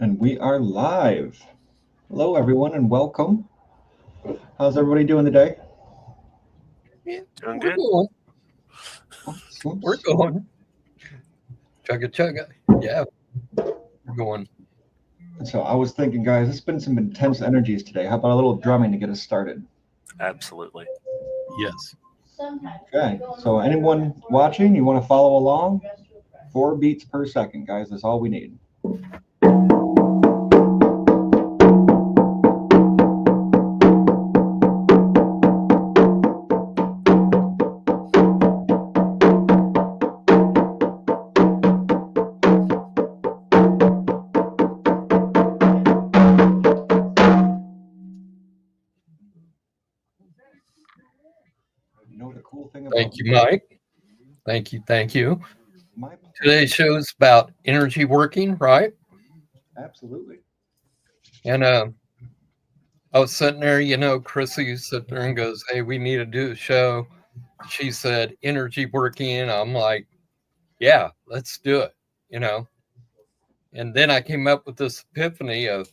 And we are live. Hello, everyone, and welcome. How's everybody doing today? Yeah, Doing we're good. going. Awesome. We're going. Chugga chugga. Yeah, we're going. So I was thinking, guys, it's been some intense energies today. How about a little drumming to get us started? Absolutely. Yes. Okay. So anyone watching, you want to follow along? 4 beats per second, guys. That's all we need. You know the cool thing about Thank you, Mike. Thank you. Thank you. my Today's show is about energy working, right? absolutely. And I was sitting there, Chrissy sat there and goes, "Hey, we need to do a show." She said, "Energy working." I'm like, "Yeah, let's do it." You know. And then I came up with this epiphany of,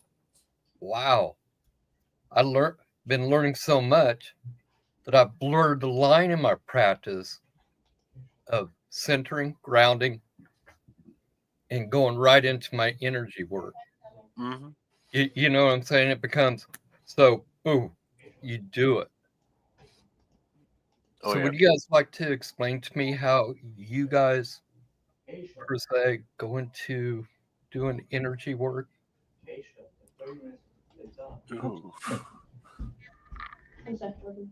wow, I learned been learning so much that I blurred the line in my practice of centering, grounding, and going right into my energy work. hmm You know what I'm saying? It becomes so, ooh, you do it. Oh So, yeah. would you guys like to explain to me how you guys, per se, go into doing energy work? Ooh. Absolutely.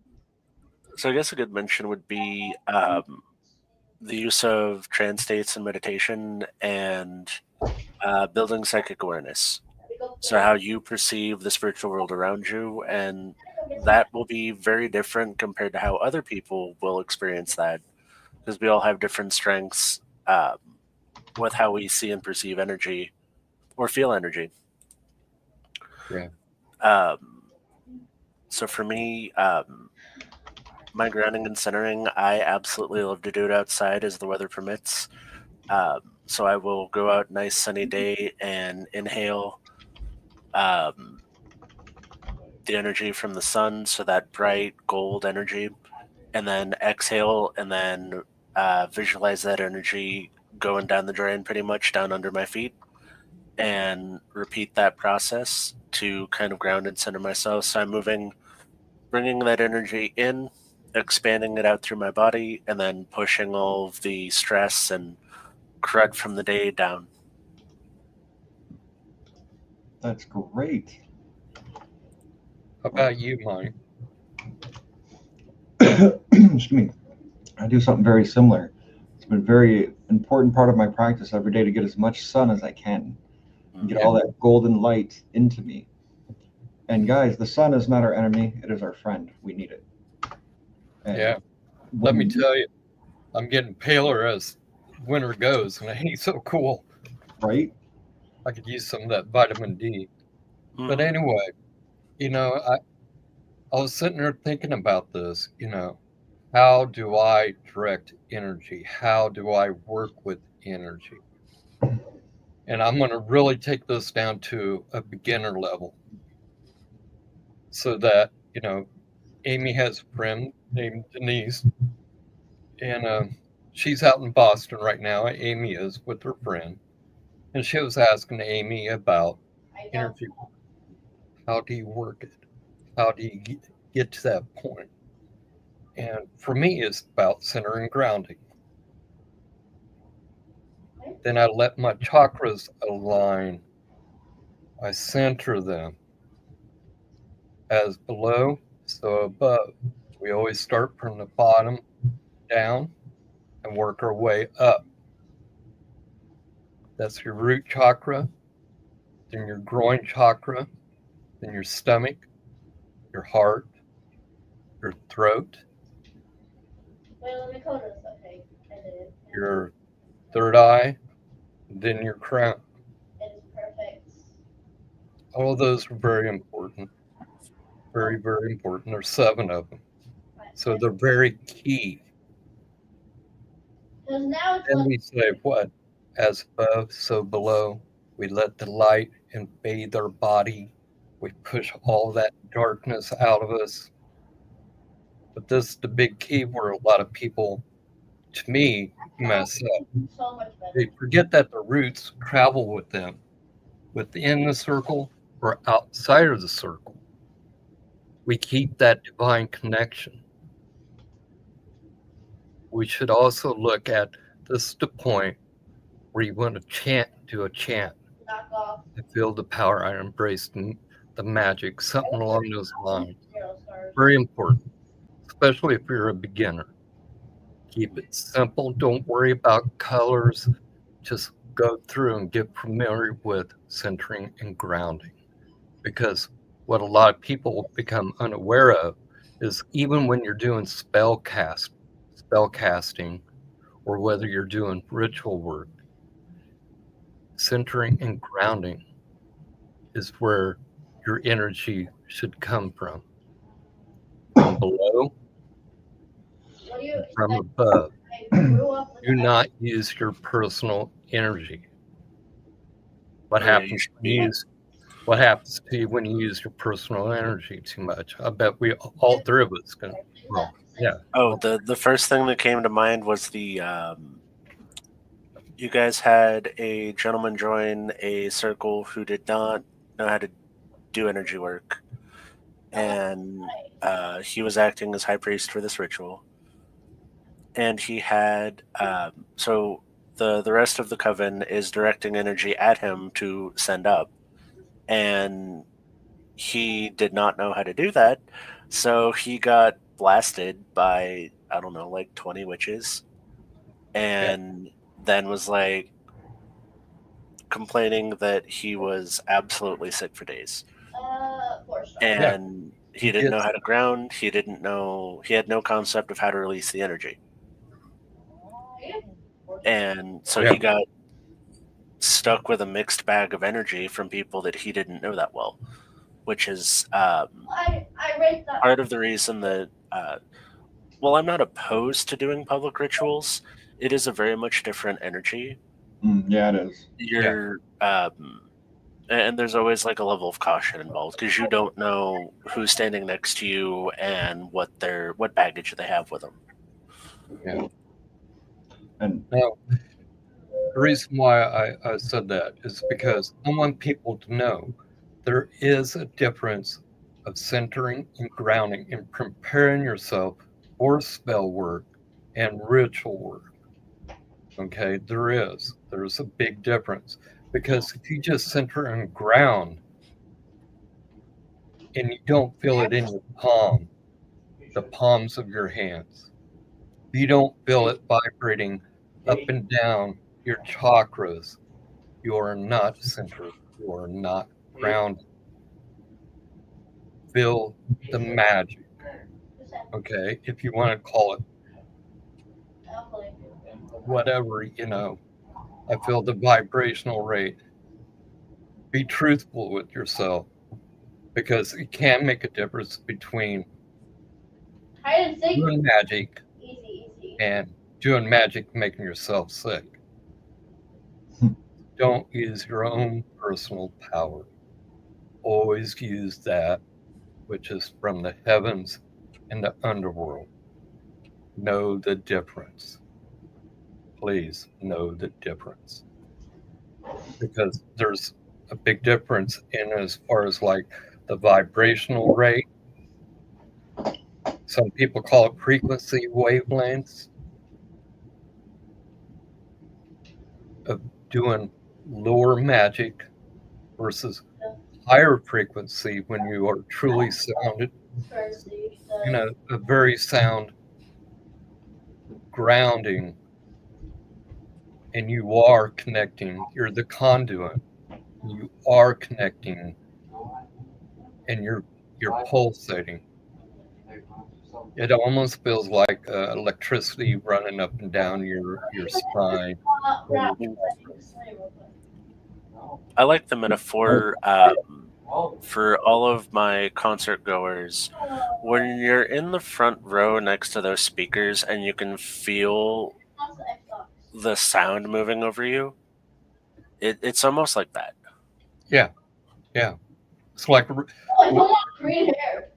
So I guess a good mention would be the use of trance states and meditation and building psychic awareness. So how you perceive this virtual world around you, and that will be very different compared to how other people will experience that, because we all have different strengths with how we see and perceive energy or feel energy. Yeah. Um, so for me, my grounding and centering, I absolutely love to do it outside as the weather permits. So I will go out nice sunny day and inhale um, the energy from the sun, so that bright gold energy, and then exhale and then visualize that energy going down the drain, pretty much down under my feet, and repeat that process to kind of ground and center myself. So I'm bringing that energy in, expanding it out through my body, and then pushing all of the stress and crud from the day down. That's great. How about you, Mike? Excuse me. I do something very similar. It's been a very important part of my practice every day to get as much sun as I can and get Mm. Yeah. all that golden light into me. And guys, the sun is not our enemy, it is our friend. We need it. And Yeah. Let me when tell you, I'm getting paler as winter goes, and it ain't so cool. right? I could use some of that vitamin D. But hmm anyway, you know, I, I was sitting there thinking about this, how do I direct energy? How do I work with energy? And I'm going to really take this down to a beginner level so that, Amy has a friend named Denise, and she's out in Boston right now. Amy is with her friend, and she was asking Amy about energy. How do you work it? How do you get to that point? And for me, it's about center and grounding. Then I let my chakras align. I center them as below, so above. We always start from the bottom down and work our way up. That's your root chakra, then your groin chakra, then your stomach, your heart, your throat, your third eye, then your crown. All of those are very important. Very, very important. There's 7 of them. So they're very key. Then we say what? As above, so below. We let the light invade our body. We push all that darkness out of us. But this is the big key where a lot of people, to me, mess up. They forget that the roots travel with them within the circle or outside of the circle. We keep that divine connection. We should also look at this is the point where you want to do a chant. I feel the power, I embrace the magic, something along those lines. Very important, especially if you're a beginner. Keep it simple. Don't worry about colors. Just go through and get familiar with centering and grounding. Because what a lot of people become unaware of is even when you're doing spell casting, or whether you're doing ritual work, centering and grounding is where your energy should come from below, from above. Do not use your personal energy. What Oh, yeah, happens what happens to you when you use your personal energy too much? I bet we all three of us can. Well, yeah. Oh, the first thing that came to mind was the you guys had a gentleman join a circle who did not know how to do energy work, and he was acting as high priest for this ritual. And he had so the rest of the coven is directing energy at him to send up, and he did not know how to do that, so he got blasted by, I don't know, like 20 witches, and then was like complaining that he was absolutely sick for days. And he didn't know how to ground. He didn't know. He had no concept of how to release the energy. And so he got stuck with a mixed bag of energy from people that he didn't know that well, which is part of the reason that, well, I'm not opposed to doing public rituals. It is a very much different energy. Yeah, it is. You're, and there's always like a level of caution involved because you don't know who's standing next to you and what baggage they have with them. Yeah. And now, the reason why I said that is because I want people to know there is a difference of centering and grounding and preparing yourself for spell work and ritual work. Okay, there's a big difference because if you just center and ground and you don't feel it in your palm, the palms of your hands, you don't feel it vibrating up and down your chakras, you are not centered, you are not grounded. Feel the magic, okay, if you want to call it whatever, I feel the vibrational rate. Be truthful with yourself because it can make a difference between doing magic and doing magic making yourself sick. Don't use your own personal power. Always use that which is from the heavens and the underworld. Know the difference. Please know the difference. Because there's a big difference in as far as like the vibrational rate. Some people call it frequency wavelengths of doing lower magic versus higher frequency when you are truly sounded, a very sound grounding, and you are connecting. You're the conduit. You are connecting, and you're pulsating. It almost feels like electricity running up and down your spine. I like the metaphor for all of my concert goers. When you're in the front row next to those speakers and you can feel the sound moving over you, It's almost like that. Yeah, yeah. It's like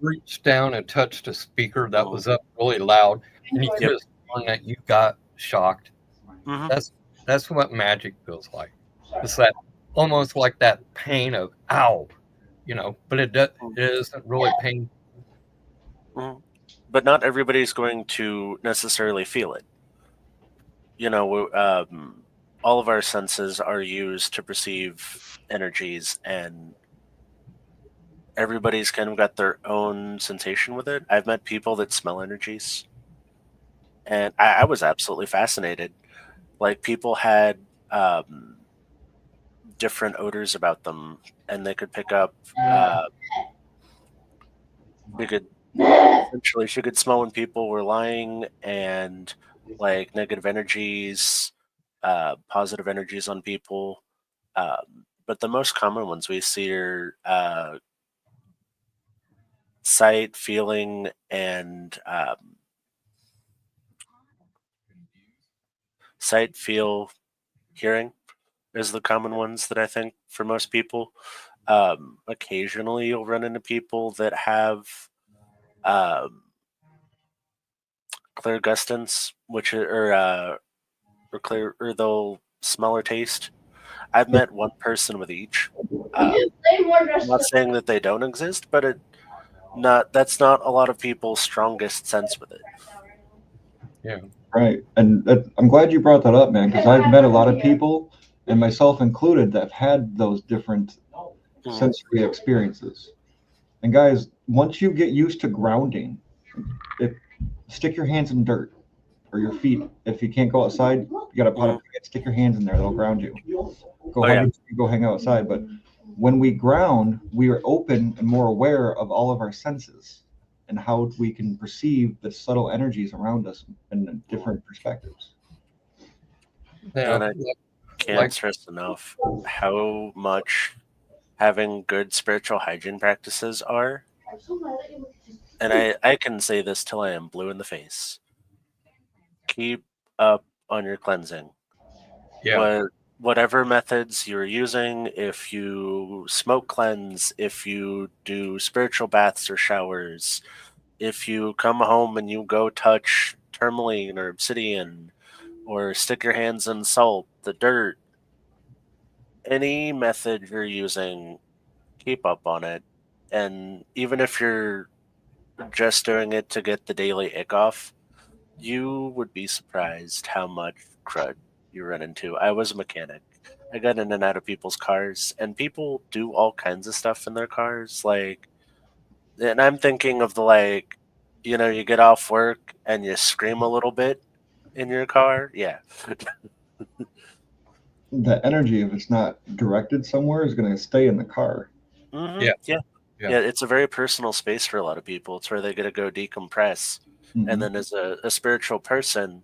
reached down and touched a speaker that was up really loud, and you could Yep. have sworn that you got shocked. Hmm. That's what magic feels like. It's that almost like that pain of ow, but it isn't really pain. Hmm. But not everybody's going to necessarily feel it. All of our senses are used to perceive energies, and everybody's kind of got their own sensation with it. I've met people that smell energies, and I was absolutely fascinated. Like, people had um, different odors about them, and they could pick up. We could essentially, she could smell when people were lying, and like negative energies, positive energies on people. But the most common ones we see are sight, feeling, and sight, feel, hearing is the common ones that I think for most people. Occasionally, you'll run into people that have um, clairgustance, which or clear, or they'll smell or taste. I've met one person with each. I'm not saying that they don't exist, but that's not a lot of people's strongest sense with it. Yeah. Right. And I'm glad you brought that up, man, because I've met a lot of people, and myself included, that have had those different Mhm. sensory experiences. And guys, once you get used to grounding, if stick your hands in dirt or your feet. If you can't go outside, you got a pot of Mhm. paint, stick your hands in there. That'll ground you. Go Oh hug yeah. your, go hang outside. But when we ground, we are open and more aware of all of our senses and how we can perceive the subtle energies around us in different perspectives. And Now, I can't like stress enough how much having good spiritual hygiene practices are. And I can say this till I am blue in the face. Keep up on your cleansing. yeah, Whatever methods you're using, if you smoke cleanse, if you do spiritual baths or showers, if you come home and you go touch tourmaline or obsidian, or stick your hands in salt, the dirt, any method you're using, keep up on it. And even if you're just doing it to get the daily ick off, you would be surprised how much crud you run into. I was a mechanic. I got in and out of people's cars, and people do all kinds of stuff in their cars. Like, and I'm thinking of the, like, you get off work and you scream a little bit in your car. Yeah. The energy, if it's not directed somewhere, is going to stay in the car. Hmm. yeah, Yeah. yeah. Yeah. It's a very personal space for a lot of people. It's where they get to go decompress. And Mhm. then, as a spiritual person,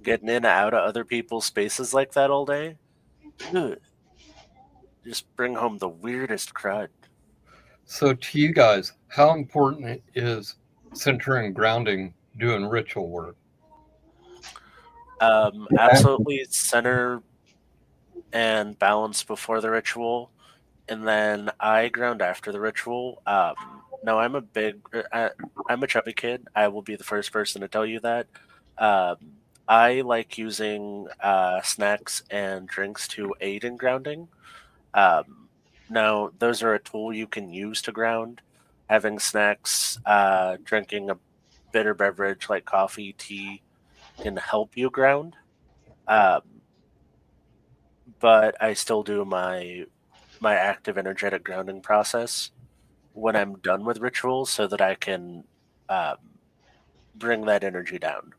getting in and out of other people's spaces like that all day, ugh, just bring home the weirdest crud. So, to you guys, how important is centering grounding doing ritual work? Yeah. Absolutely center and balance before the ritual, and then I ground after the ritual. No, I'm a chubby kid. I will be the first person to tell you that. Um, I like using snacks and drinks to aid in grounding. Um, Now, those are a tool you can use to ground. Having snacks, drinking a bitter beverage like coffee, tea can help you ground. Um, but I still do my active energetic grounding process when I'm done with rituals so that I can um, bring that energy down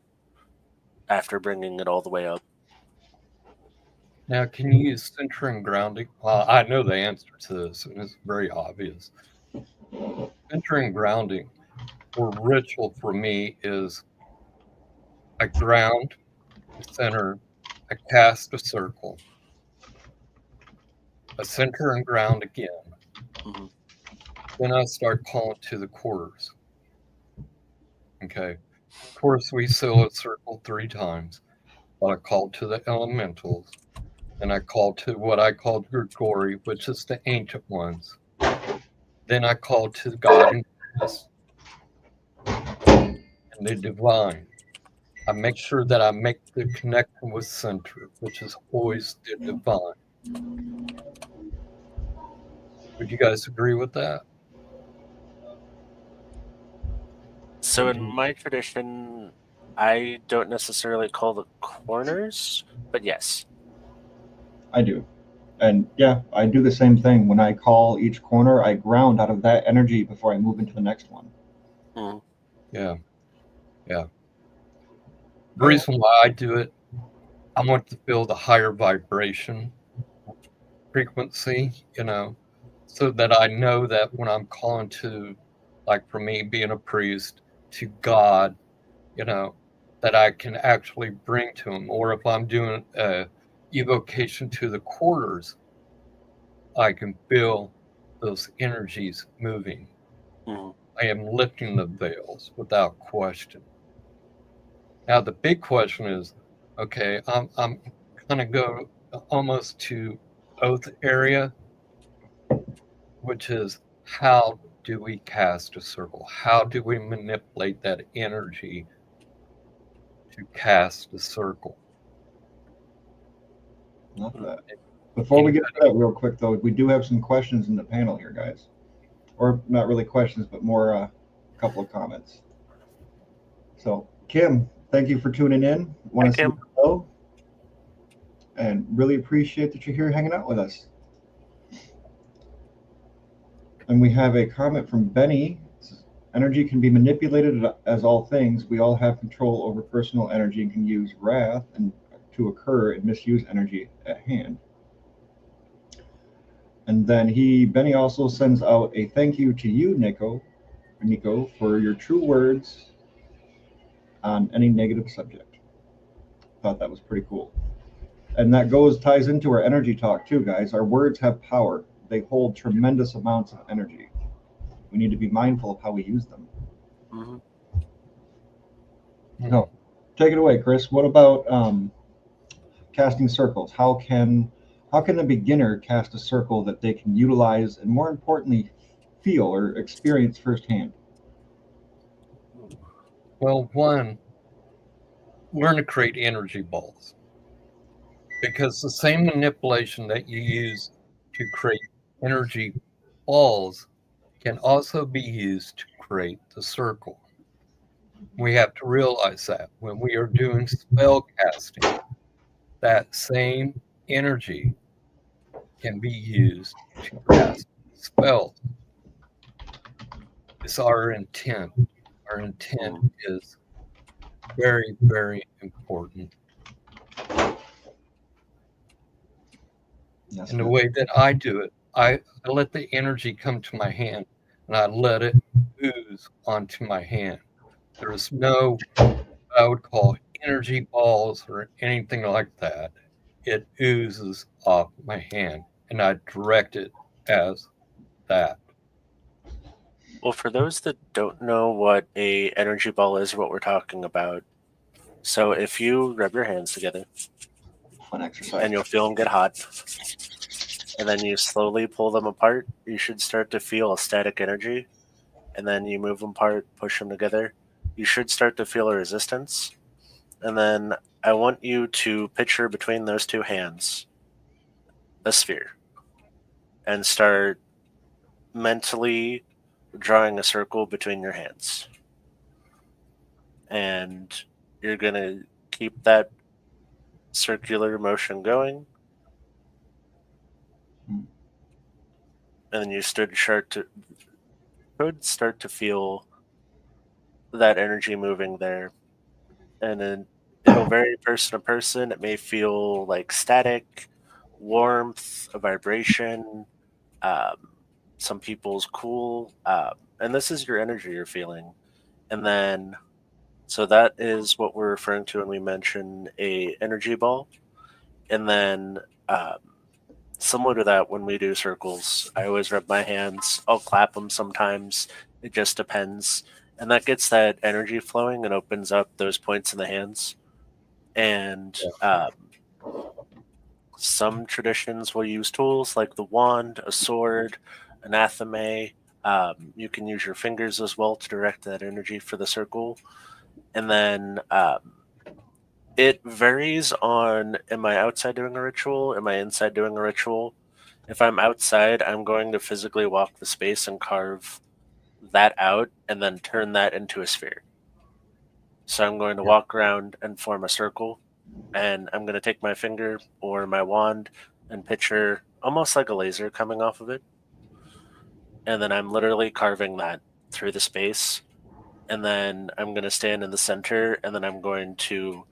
after bringing it all the way up. Now, can you use centering grounding? Well, I know the answer to this, and it's very obvious. Centering grounding or ritual for me is I ground, I center, I cast a circle, I center and ground again. Hmm. Then I start calling to the quarters. Okay. Of course, we seal a circle 3 times, but I call to the elementals Then I call to what I call Grigori, which is the ancient ones. Then I call to God and Goddess and the divine. I make sure that I make the connection with center, which is always the divine. Would you guys agree with that? So in my tradition, I don't necessarily call the corners, but yes. I do. And yeah, I do the same thing. When I call each corner, I ground out of that energy before I move into the next one. Mm. Yeah. Yeah. The reason why I do it, I want to feel the higher vibration frequency, so that I know that when I'm calling to, like for me being a priest, to God, that I can actually bring to him. Or if I'm doing a evocation to the quarters, I can feel those energies moving. Mm. I am lifting the veils without question. Now the big question is, okay, I'm gonna go almost to oath area, which is how do we cast a circle? How do we manipulate that energy to cast a circle? Love that. Before we get to that real quick, though, we do have some questions in the panel here, guys. Or not really questions, but more a couple of comments. So, Kim, thank you for tuning in. Want to see Kim. the show, and really appreciate that you're here hanging out with us. And we have a comment from Benny. It says, energy can be manipulated as all things. We all have control over personal energy and can use wrath and to occur and misuse energy at hand. And then Benny also sends out a thank you to you, Nico, for your true words on any negative subject. Thought that was pretty cool. And that ties into our energy talk too, guys. Our words have power. They hold tremendous amounts of energy. We need to be mindful of how we use them. Mm-hmm. No, take it away, Chris. What about casting circles? How can a beginner cast a circle that they can utilize and, more importantly, feel or experience firsthand? Well, one, learn to create energy balls, because the same manipulation that you use to create energy balls can also be used to create the circle. We have to realize that when we are doing spell casting, that same energy can be used to cast spells. It's our intent. Our intent is very, very important. Yes, And the way that I do it, I let the energy come to my hand and I let it ooze onto my hand. There's no, I would call energy balls or anything like that. It oozes off my hand and I direct it as that. Well, for those that don't know what a energy ball is, what we're talking about, so if you rub your hands together, fun exercise, and you'll feel them get hot, and then you slowly pull them apart, you should start to feel a static energy, and then you move them apart, push them together, you should start to feel a resistance, and then I want you to picture between those two hands a sphere, and start mentally drawing a circle between your hands. And you're going to keep that circular motion going. And then you could start to feel that energy moving there. And then it'll vary person to person. It may feel like static, warmth, a vibration. Some people's cool. And this is your energy you're feeling. And then, so that is what we're referring to when we mention a energy ball. And then, similar to that, when we do circles, I always rub my hands. I'll clap them sometimes. It just depends. And that gets that energy flowing and opens up those points in the hands. And Some traditions will use tools like the wand, a sword, an athame. You can use your fingers as well to direct that energy for the circle. And then it varies on, am I outside doing a ritual? Am I inside doing a ritual? If I'm outside, I'm going to physically walk the space and carve that out and then turn that into a sphere. So I'm going to walk around and form a circle, and I'm going to take my finger or my wand and picture almost like a laser coming off of it. And then I'm literally carving that through the space. And then I'm going to stand in the center, and then I'm going to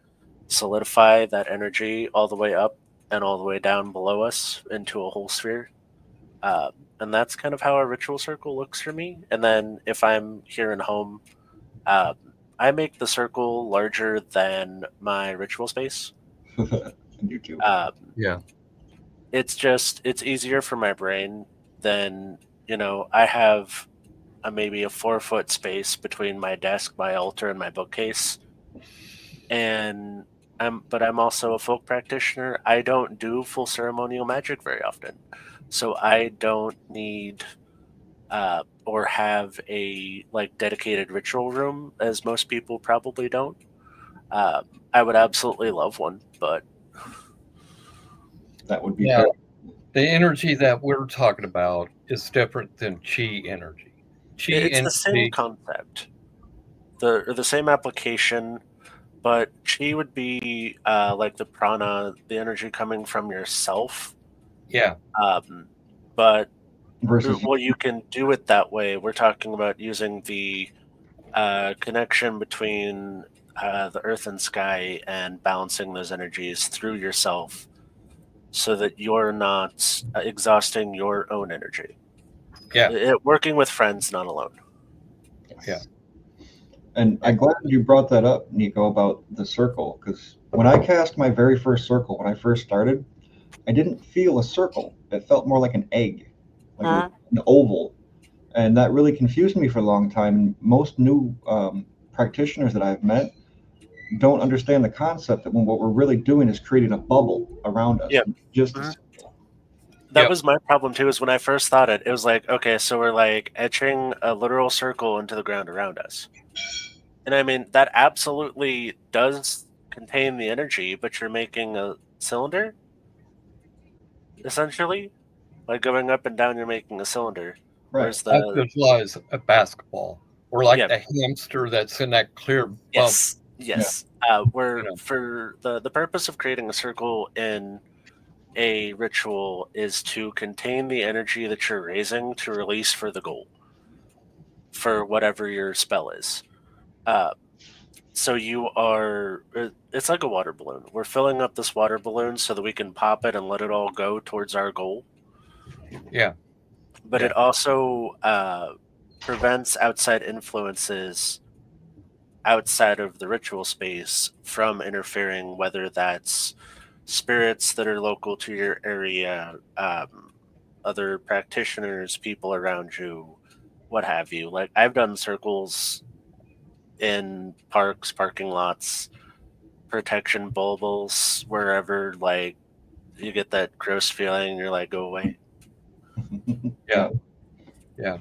solidify that energy all the way up and all the way down below us into a whole sphere. And that's kind of how a ritual circle looks for me. And then if I'm here in home, uh, I make the circle larger than my ritual space. You too. Yeah. It's easier for my brain than, I have maybe a 4-foot space between my desk, my altar, and my bookcase. And I'm also a folk practitioner. I don't do full ceremonial magic very often. So I don't need or have a dedicated ritual room as most people probably don't. I would absolutely love one, but That would be Yeah. fair. The energy that we're talking about is different than chi energy. Chi it's the same energy, concept, the same application. But chi would be like the prana, the energy coming from yourself. yeah, But Versus well, you can do it that way. We're talking about using the connection between the earth and sky and balancing those energies through yourself so that you're not exhausting your own energy. yeah, Working with friends, not alone. yeah. And I'm glad you brought that up, Nico, about the circle, because when I cast my very first circle, when I first started, I didn't feel a circle. It felt more like an egg, like an oval. And that really confused me for a long time. And most new practitioners that I've met don't understand the concept that when what we're really doing is creating a bubble around us. Yeah. Just Mhm. a circle. That Yep. was my problem too, is when I first thought it was like, okay, so we're like etching a literal circle into the ground around us. And I mean, that absolutely does contain the energy, but you're making a cylinder, essentially. Like going up and down, you're making a cylinder. Right. Whereas I the, visualize a basketball, or like yeah, the hamster that's in that clear bubble. yes, Yeah. yes. Where You know, for the purpose of creating a circle in a ritual is to contain the energy that you're raising to release for the goal, for whatever your spell is. Uh, so it's like a water balloon. We're filling up this water balloon so that we can pop it and let it all go towards our goal. yeah, But Yeah. it also prevents outside influences outside of the ritual space from interfering, whether that's spirits that are local to your area, other practitioners, people around you, what have you. Like, I've done circles in parks, parking lots, protection bulbils, wherever, like, you get that gross feeling and you're like, go away. yeah, yeah.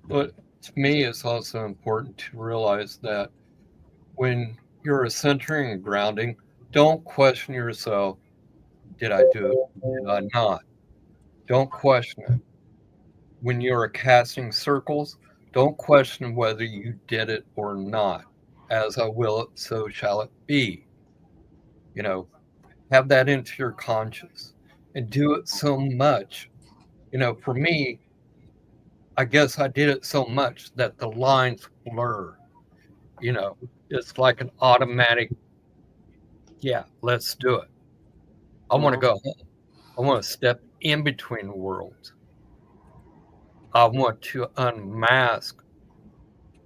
But to me, it's also important to realize that when you're centering and grounding, don't question yourself. Did I do it? Did I not? Don't question it. When you're casting circles, don't question whether you did it or not. As I will it, so shall it be. You know, have that into your conscious and do it so much. For me, I guess I did it so much that the lines blur. You know, it's like an automatic, yeah, let's do it. I want to Mhm. go home. I want to step in between worlds. I want to unmask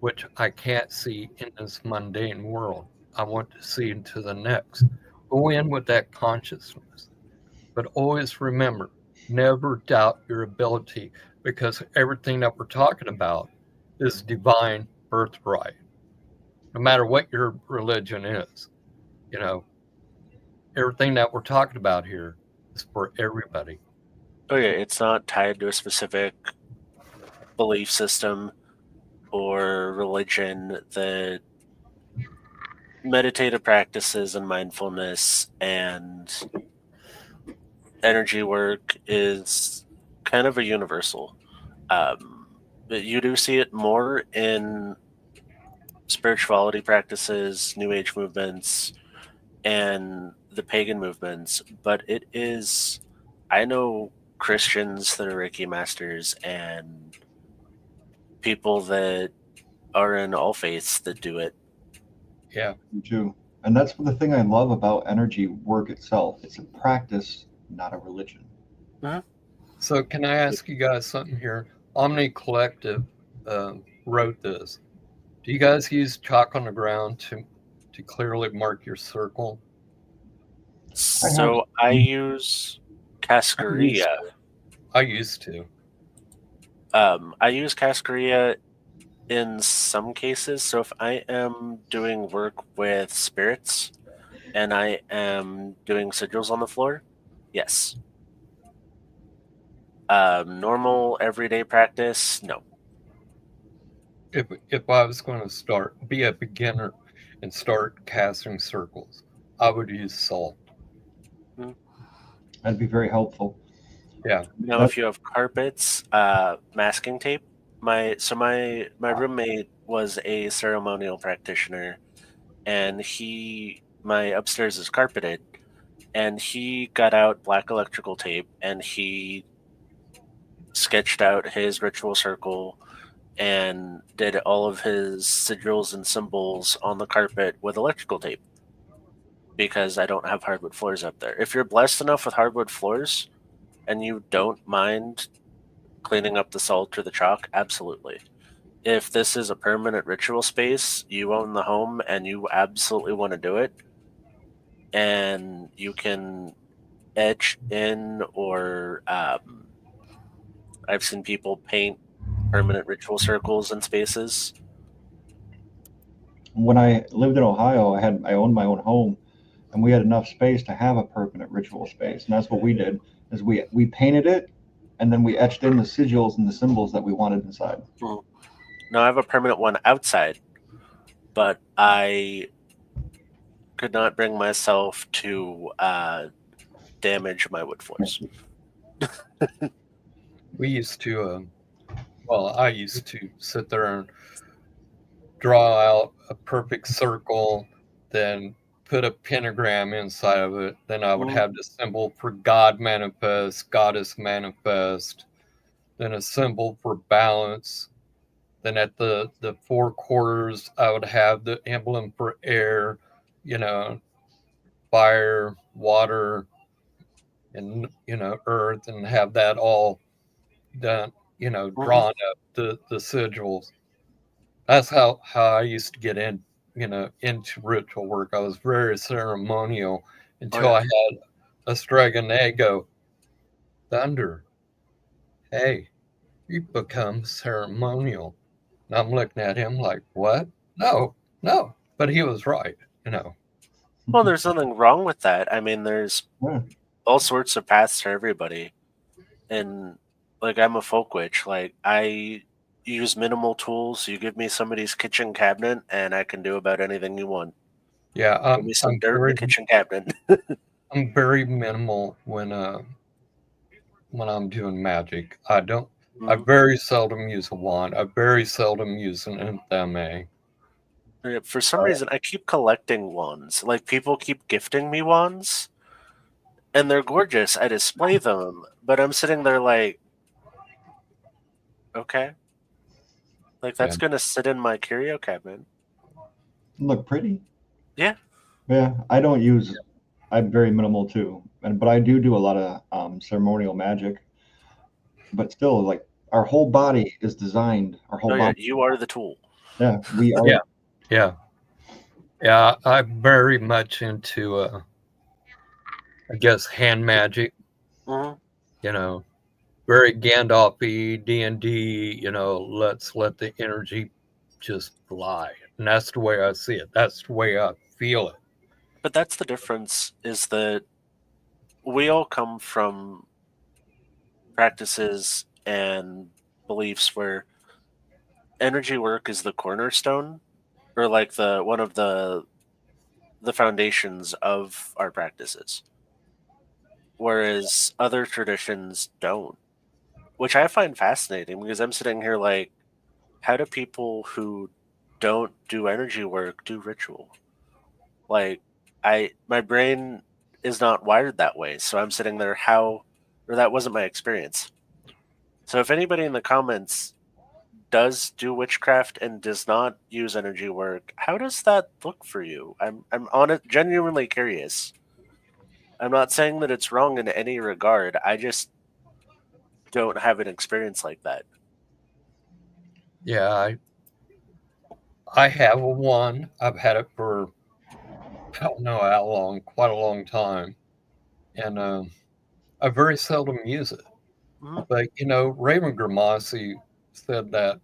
which I can't see in this mundane world. I want to see into the next. Go in with that consciousness. But always remember, never doubt your ability because everything that we're talking about is divine birthright. No matter what your religion is, you know, everything that we're talking about here It's for everybody. Oh yeah, it's not tied to a specific belief system or religion. The meditative practices and mindfulness and energy work is kind of a universal. But you do see it more in spirituality practices, New Age movements, and the pagan movements, but it is. I know Christians that are Reiki masters and people that are in all faiths that do it. Yeah. Me too. And that's the thing I love about energy work itself. It's a practice, not a religion. So can I ask you guys something here? Omni Collective wrote this. Do you guys use chalk on the ground to clearly mark your circle? I have. So I use Cascaria. I used to. I use Cascaria in some cases. So if I am doing work with spirits and I am doing sigils on the floor, yes. Normal everyday practice, no. If I was going to be a beginner and start casting circles, I would use salt. That'd be very helpful. Yeah. Now, if you have carpets, masking tape. My roommate was a ceremonial practitioner, and my upstairs is carpeted, and he got out black electrical tape and he sketched out his ritual circle and did all of his sigils and symbols on the carpet with electrical tape because I don't have hardwood floors up there. If you're blessed enough with hardwood floors and you don't mind cleaning up the salt or the chalk, absolutely. If this is a permanent ritual space, you own the home and you absolutely want to do it, and you can etch in or I've seen people paint permanent ritual circles in spaces. When I lived in Ohio, I owned my own home, and we had enough space to have a permanent ritual space, and that's what we did. Is we painted it, and then we etched in the sigils and the symbols that we wanted inside. Now I have a permanent one outside, but I could not bring myself to damage my wood floors. We used to, I used to sit there and draw out a perfect circle, then put a pentagram inside of it. Then I would have the symbol for God manifest, Goddess manifest, then a symbol for balance. Then at the four quarters, I would have the emblem for air, fire, water, and earth, and have that all done, drawn up the sigils. That's how I used to get into ritual work. I was very ceremonial until I had a Stragonet go, Thunder, hey, you become ceremonial. And I'm looking at him like, what? No. But he was right. Well, there's nothing wrong with that. I mean, there's all sorts of paths for everybody. And like, I'm a folk witch. Like, I use minimal tools. You give me somebody's kitchen cabinet, and I can do about anything you want. Yeah, give me some dirt in the kitchen cabinet. I'm very minimal when I'm doing magic. I very seldom use a wand. I very seldom use an MA. For some reason, I keep collecting wands. Like, people keep gifting me wands, and they're gorgeous. I display them, but I'm sitting there like, okay. Like, that's going to sit in my curio cabinet. Look pretty. Yeah. Yeah, I don't use. I'm very minimal too, but I do a lot of ceremonial magic. But still, like our whole body is designed. Our whole body. You are the tool. Yeah, we are. Yeah. I'm very much into, I guess, hand magic. Very Gandalf-y, D&D. Let's let the energy just fly, and that's the way I see it. That's the way I feel it. But that's the difference, is that we all come from practices and beliefs where energy work is the cornerstone, or like the one of the foundations of our practices, whereas other traditions don't, which I find fascinating because I'm sitting here like, how do people who don't do energy work do ritual? Like, my brain is not wired that way, so I'm sitting there, how, or that wasn't my experience. So if anybody in the comments does do witchcraft and does not use energy work, how does that look for you? I'm on it genuinely curious. I'm not saying that it's wrong in any regard. I just don't have an experience like that. Yeah, I have a one. I've had it for I don't know how long, quite a long time, and I very seldom use it. Mhm. But Raymond Grimassi said that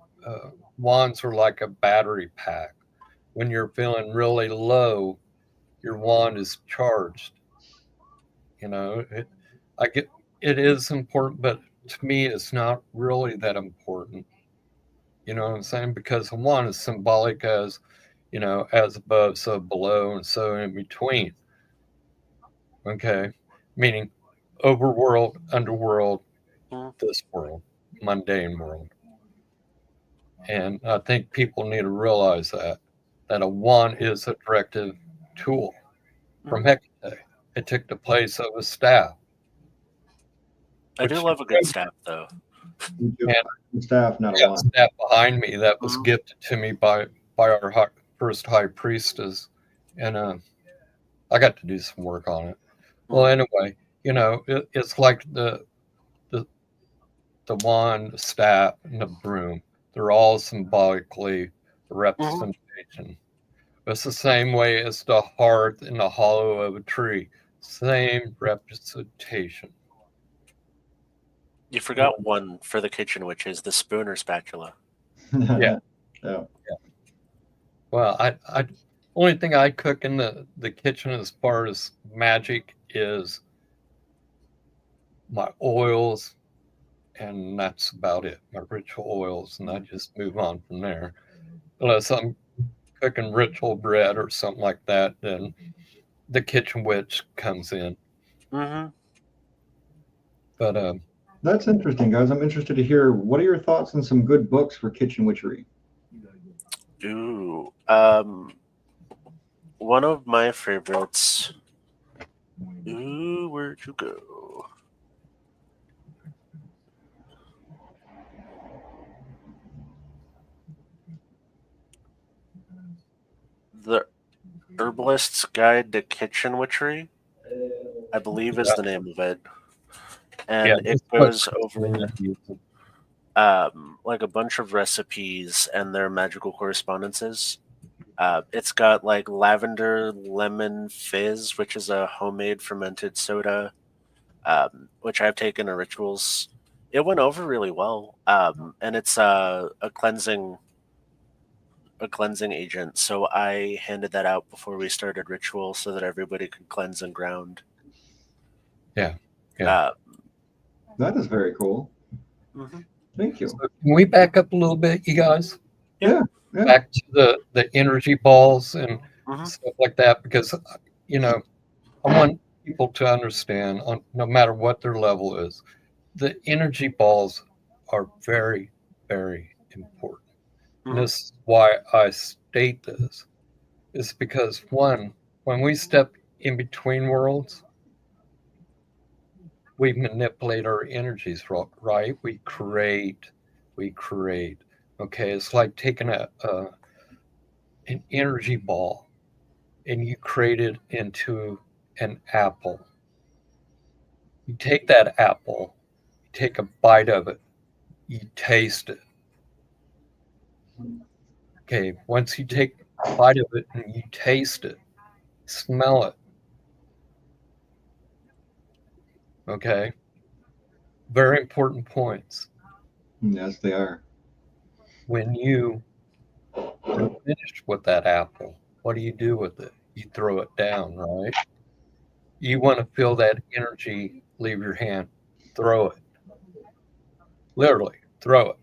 wands are like a battery pack. When you're feeling really low, your wand is charged. You know, I get it is important, but to me, it's not really that important. You know what I'm saying? Because one is symbolic as, as above, so below, and so in between. Okay. Meaning overworld, underworld, Mhm. this world, mundane world. And I think people need to realize that a wand is a directive tool from Mhm. Hecate. It took the place of a staff, I do which love a good staff, though. You do and have staff, not a I got a wand. staff behind me that was Mhm. gifted to me by our first high priestess, and I got to do some work on it. Well, Mhm. anyway, it's like the the wand, the staff, and the broom. They're all symbolically a Mhm. representation. It's the same way as the hearth in the hollow of a tree. Same representation. You You forgot one for the kitchen, which is the spoon or spatula. Yeah. Yeah. Well, I only thing I cook in the kitchen as far as magic is my oils, and that's about it. My ritual oils, and I just move on from there. Unless I'm cooking ritual bread or something like that, then the kitchen witch comes in. Mm-hmm. But That's interesting, guys. I'm interested to hear what are your thoughts on some good books for kitchen witchery? Ooh. One of my favorites. Ooh, where'd you go? The Herbalist's Guide to Kitchen Witchery, I believe is yeah, the name of it. yeah, And it this book's goes over using. like a bunch of recipes and their magical correspondences. It's got like lavender lemon fizz, which is a homemade fermented soda, which I've taken to rituals. It went over really well, and it's a cleansing agent. So I handed that out before we started ritual, so that everybody could cleanse and ground. Yeah, yeah. Uh, That is very cool. mhm. Thank you. So can we back up a little bit, you guys? Yeah. Yeah, yeah. Back to the energy balls and Hmm. stuff like that, because you know I want people to understand, on no matter what their level is, the energy balls are very, very important. And Hmm. this is why I state this is because one, when we step in between worlds, we manipulate our energies, right? We create. Okay, it's like taking an energy ball and you create it into an apple. You take that apple, you take a bite of it, you taste it. Okay, once you take a bite of it and you taste it, smell it. Okay, very important points. Yes, they are. When you are finished with that apple, what do you do with it? You throw it down, right? You want to feel that energy leave your hand, throw it. Literally, throw it.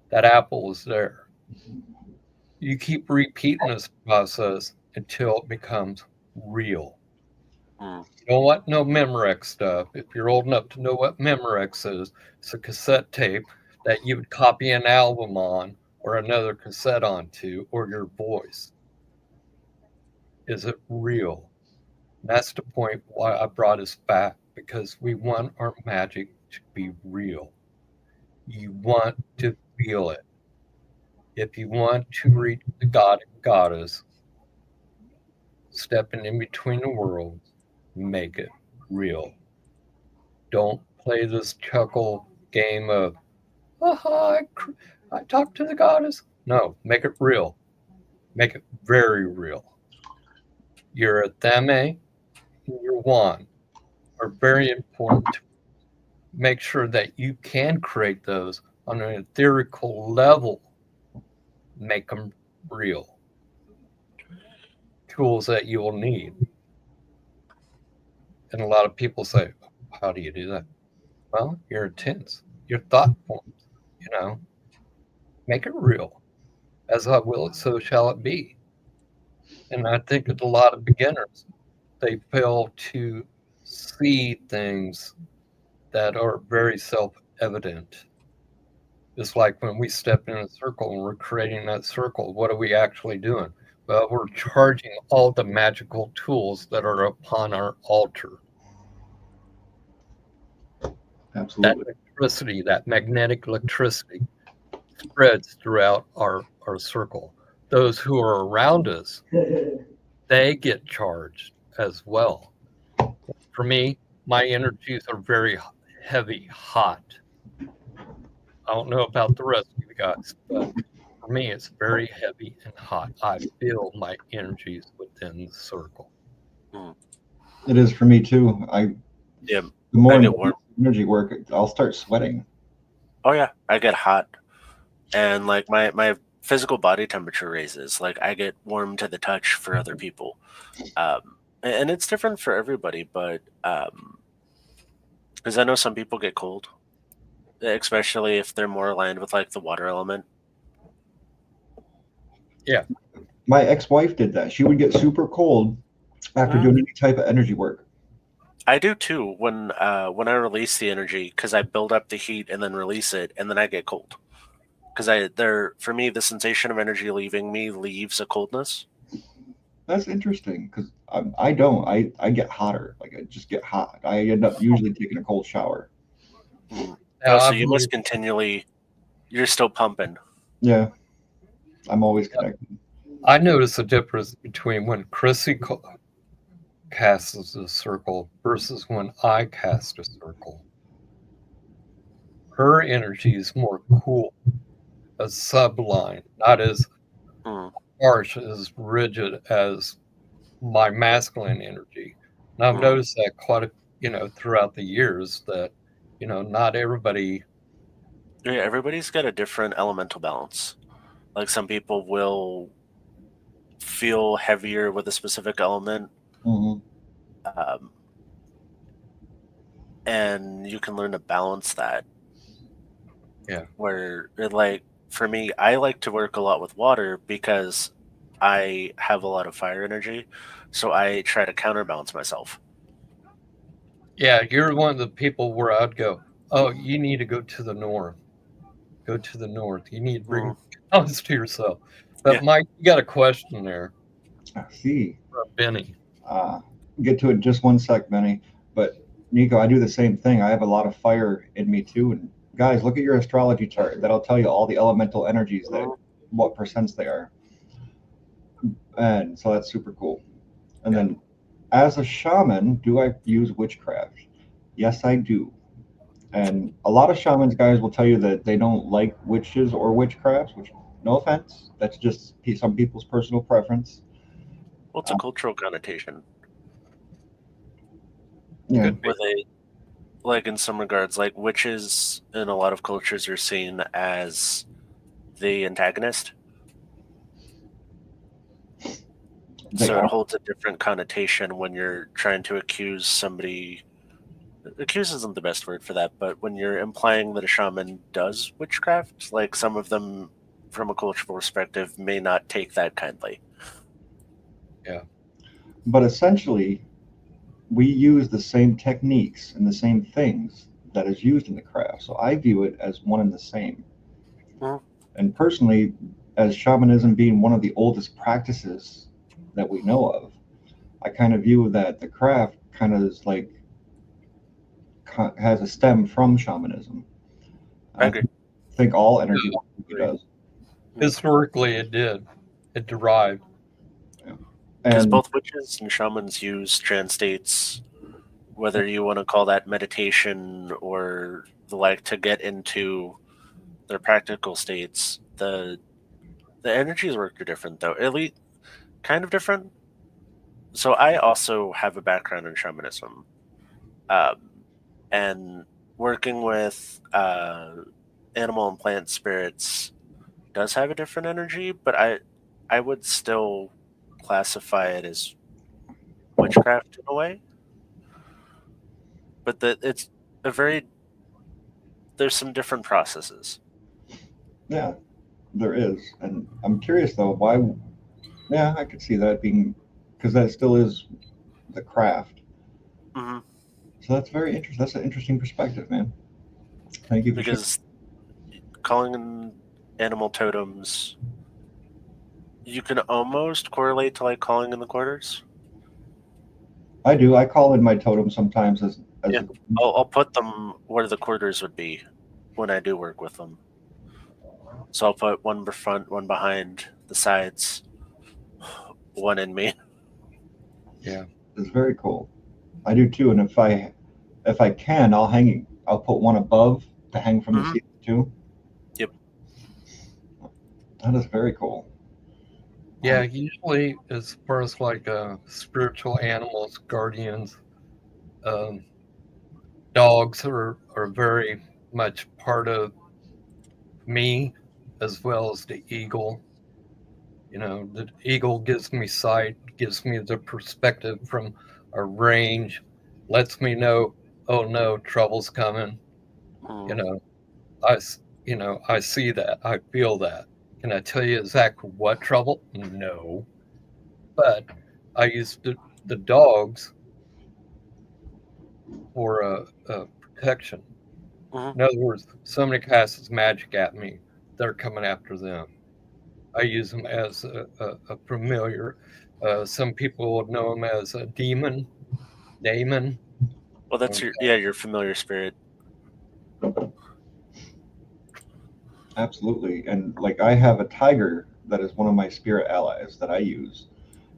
That apple is there. You keep repeating this process until it becomes real. Mm. You don't want no Memorex stuff. If you're old enough to know what Memorex is, it's a cassette tape that you would copy an album on or another cassette onto or your voice. Is it real? And that's the point why I brought us back because we want our magic to be real. You want to feel it. If you want to reach the God and Goddess, stepping in between the worlds, make it real. Don't play this chuckle game of, aha, I talked to the goddess. No, make it real. Make it very real. Your Athame and your wand are very important. Make sure that you can create those on an etherical level. Make them real. Tools that you will need. And a lot of people say, how do you do that? Well, your intents, your thought forms, you know, make it real. As I will it, so shall it be. And I think that a lot of beginners, they fail to see things that are very self evident. It's like when we step in a circle and we're creating that circle, what are we actually doing? Well, we're charging all the magical tools that are upon our altar. That Absolutely. electricity, that magnetic electricity, spreads throughout our circle. Those who are around us, they get charged as well. For me, my energies are very heavy, hot. I don't know about the rest of you guys, but for me, it's very heavy and hot. I feel my energies within the circle. Mm. It is for me too. Yeah, The more I get warm. energy work, I'll start sweating. Oh yeah, I get hot, and like my physical body temperature raises. Like I get warm to the touch for other people, and it's different for everybody. But because I know some people get cold, especially if they're more aligned with like the water element. Yeah. My ex-wife did that. She would get super cold after Mhm. doing any type of energy work. I do too when I release the energy because I build up the heat and then release it, and then I get cold. Because for me the sensation of energy leaving me leaves a coldness. That's interesting because I don't. I get hotter. Like I just get hot. I end up usually taking a cold shower. Mm. Now, Oh, I so you believe must continually. You're still pumping. Yeah, I'm always connected. I notice a difference between when Chrissy casts a circle versus when I cast a circle. Her energy is more cool, as sublime, not as Mm. harsh, as rigid as my masculine energy. And I've Mm. noticed that quite throughout the years that, not everybody. Yeah, everybody's got a different elemental balance. Like some people will feel heavier with a specific element, Hmm. um, and you can learn to balance that. Yeah. Where, like, for me, I like to work a lot with water because I have a lot of fire energy, so I try to counterbalance myself. Yeah, you're one of the people where I'd go, oh, you need to go to the north. Go to the north. You need to Mm. bring balance to yourself. But Yeah. Mike, you got a question there See, from Benny. uh, get to it in just one sec, Benny. But Nico, I do the same thing. I have a lot of fire in me too. And guys, look at your astrology chart. That'll tell you all the elemental energies that Mm. what percents they are. And so that's super cool. And Yeah. then, as a shaman, do I use witchcraft? Yes, I do. And a lot of shamans, guys, will tell you that they don't like witches or witchcrafts, which, no offense, that's just some people's personal preference. Well, it's a cultural connotation. Yeah. Could be. Where they, like, in some regards, like, witches in a lot of cultures are seen as the antagonist. They So it are. holds a different connotation when you're trying to accuse somebody. Accuse isn't the best word for that, but when you're implying that a shaman does witchcraft, like some of them, from a cultural perspective, may not take that kindly. Yeah. But essentially, we use the same techniques and the same things that is used in the craft. So I view it as one and the same. Mhm. And personally, as shamanism being one of the oldest practices that we know of, I kind of view that the craft kind of is like has a stem from shamanism. I I agree. think all energy Yeah, work does. historically, it did. It derived. Yeah. Because And both witches and shamans use trance states, whether you want to call that meditation or the like, to get into their practical states. The energies work are different, though. At least kind of different. So I also have a background in shamanism, and working with animal and plant spirits does have a different energy, but I would still classify it as witchcraft in a way. But it's a very there's some different processes. yeah, there is. And I'm curious though, why? Yeah, I could see that being because that still is the craft. Hmm. So that's very interesting. That's an interesting perspective, man. Thank you for sharing. Because calling in animal totems, you can almost correlate to like calling in the quarters. I do. I call in my totem sometimes as Yeah, a, I'll put them where the quarters would be when I do work with them. So I'll put one front, one behind, the sides, one in me. Yeah. it's very cool. I do too. And if I can, I'll put one above to hang from the Hmm. ceiling too. Yep. That is very cool. Yeah, usually as far as like spiritual animals, guardians, um, dogs are very much part of me as well as the eagle. You know, the eagle gives me sight, gives me the perspective from a range, lets me know, oh no, trouble's coming. You Mm. know, I see that, I feel that. Can I tell you exactly what trouble? No, but I use the dogs for protection. Hmm. In other words, somebody casts magic at me, they're coming after them. I use them as a familiar. Some people would know them as a demon, daemon. Well, that's Okay. your familiar spirit. Absolutely. And like I have a tiger that is one of my spirit allies that I use,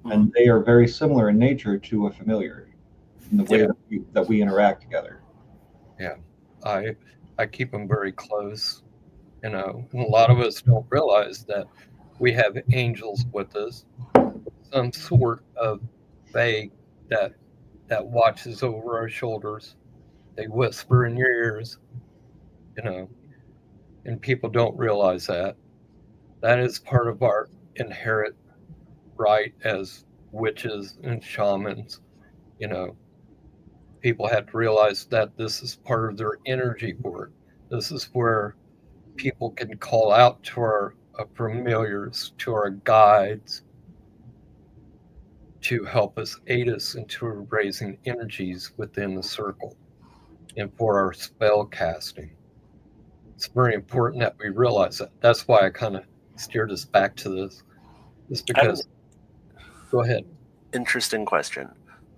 Mm. and they are very similar in nature to a familiar in the way Yeah. that we interact together. Yeah, I I keep them very close. You know, and a lot of us don't realize that we have angels with us, some sort of vague that watches over our shoulders. They whisper in your ears, you know, and people don't realize that. That is part of our inherent right as witches and shamans. You know, people have to realize that this is part of their energy work. This is where people can call out to our familiars, to our guides, to help us aid us into raising energies within the circle and for our spell casting. It's very important that we realize that. That's why I kind of steered us back to this, is I have an because, go ahead. interesting question.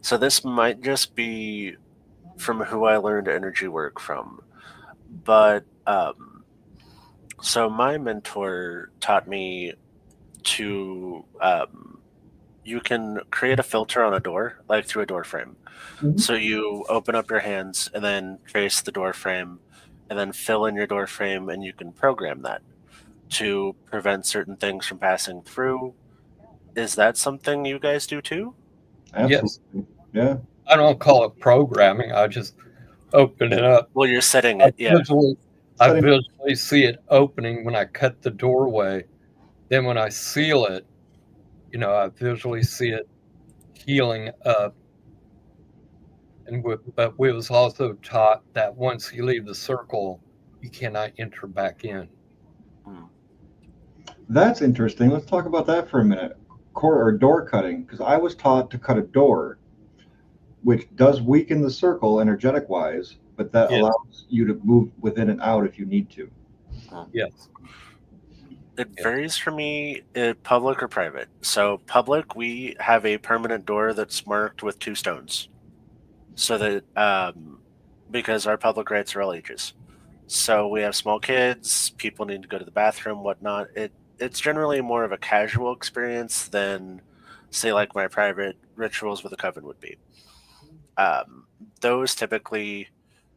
So this might just be from who I learned energy work from, but so my mentor taught me to you can create a filter on a door, like through a door frame. Mhm. So you open up your hands and then trace the door frame and then fill in your door frame, and you can program that to prevent certain things from passing through. Is that something you guys do too? Yes, Absolutely. Yeah. I don't call it programming. I just open it up. Well, you're setting I it, yeah. visually, I Setting visually see it opening when I cut the doorway. Then when I seal it, I visually see it healing up. But we was also taught that once you leave the circle, you cannot enter back in. Hmm. That's interesting. Let's talk about that for a minute. Core or door cutting, because I was taught to cut a door, which does weaken the circle energetic wise, but that Yes, allows you to move within and out if you need to. yes, It yes, varies for me, public or private. So public, we have a permanent door that's marked with 2 stones, so that because our public rights are all ages. So we have small kids, people need to go to the bathroom, whatnot. It's generally more of a casual experience than, say, like my private rituals with a coven would be. Um, those typically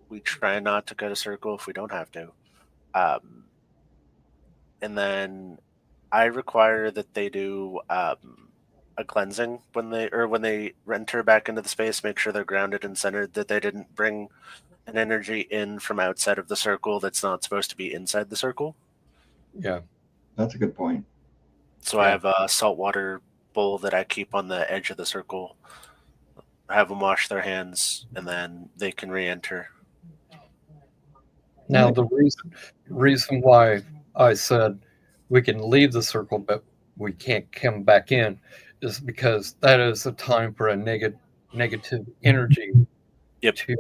we try not to go to circle if we don't have to. Um, and then I require that they do a cleansing when they enter back into the space. Make sure they're grounded and centered. That they didn't bring an energy in from outside of the circle that's not supposed to be inside the circle. yeah, That's a good point. So I yeah. have a saltwater bowl that I keep on the edge of the circle. Have them wash their hands, and then they can re-enter. Now Nice. the reason why I said we can leave the circle but we can't come back in is because that is a time for a negative energy Yep. to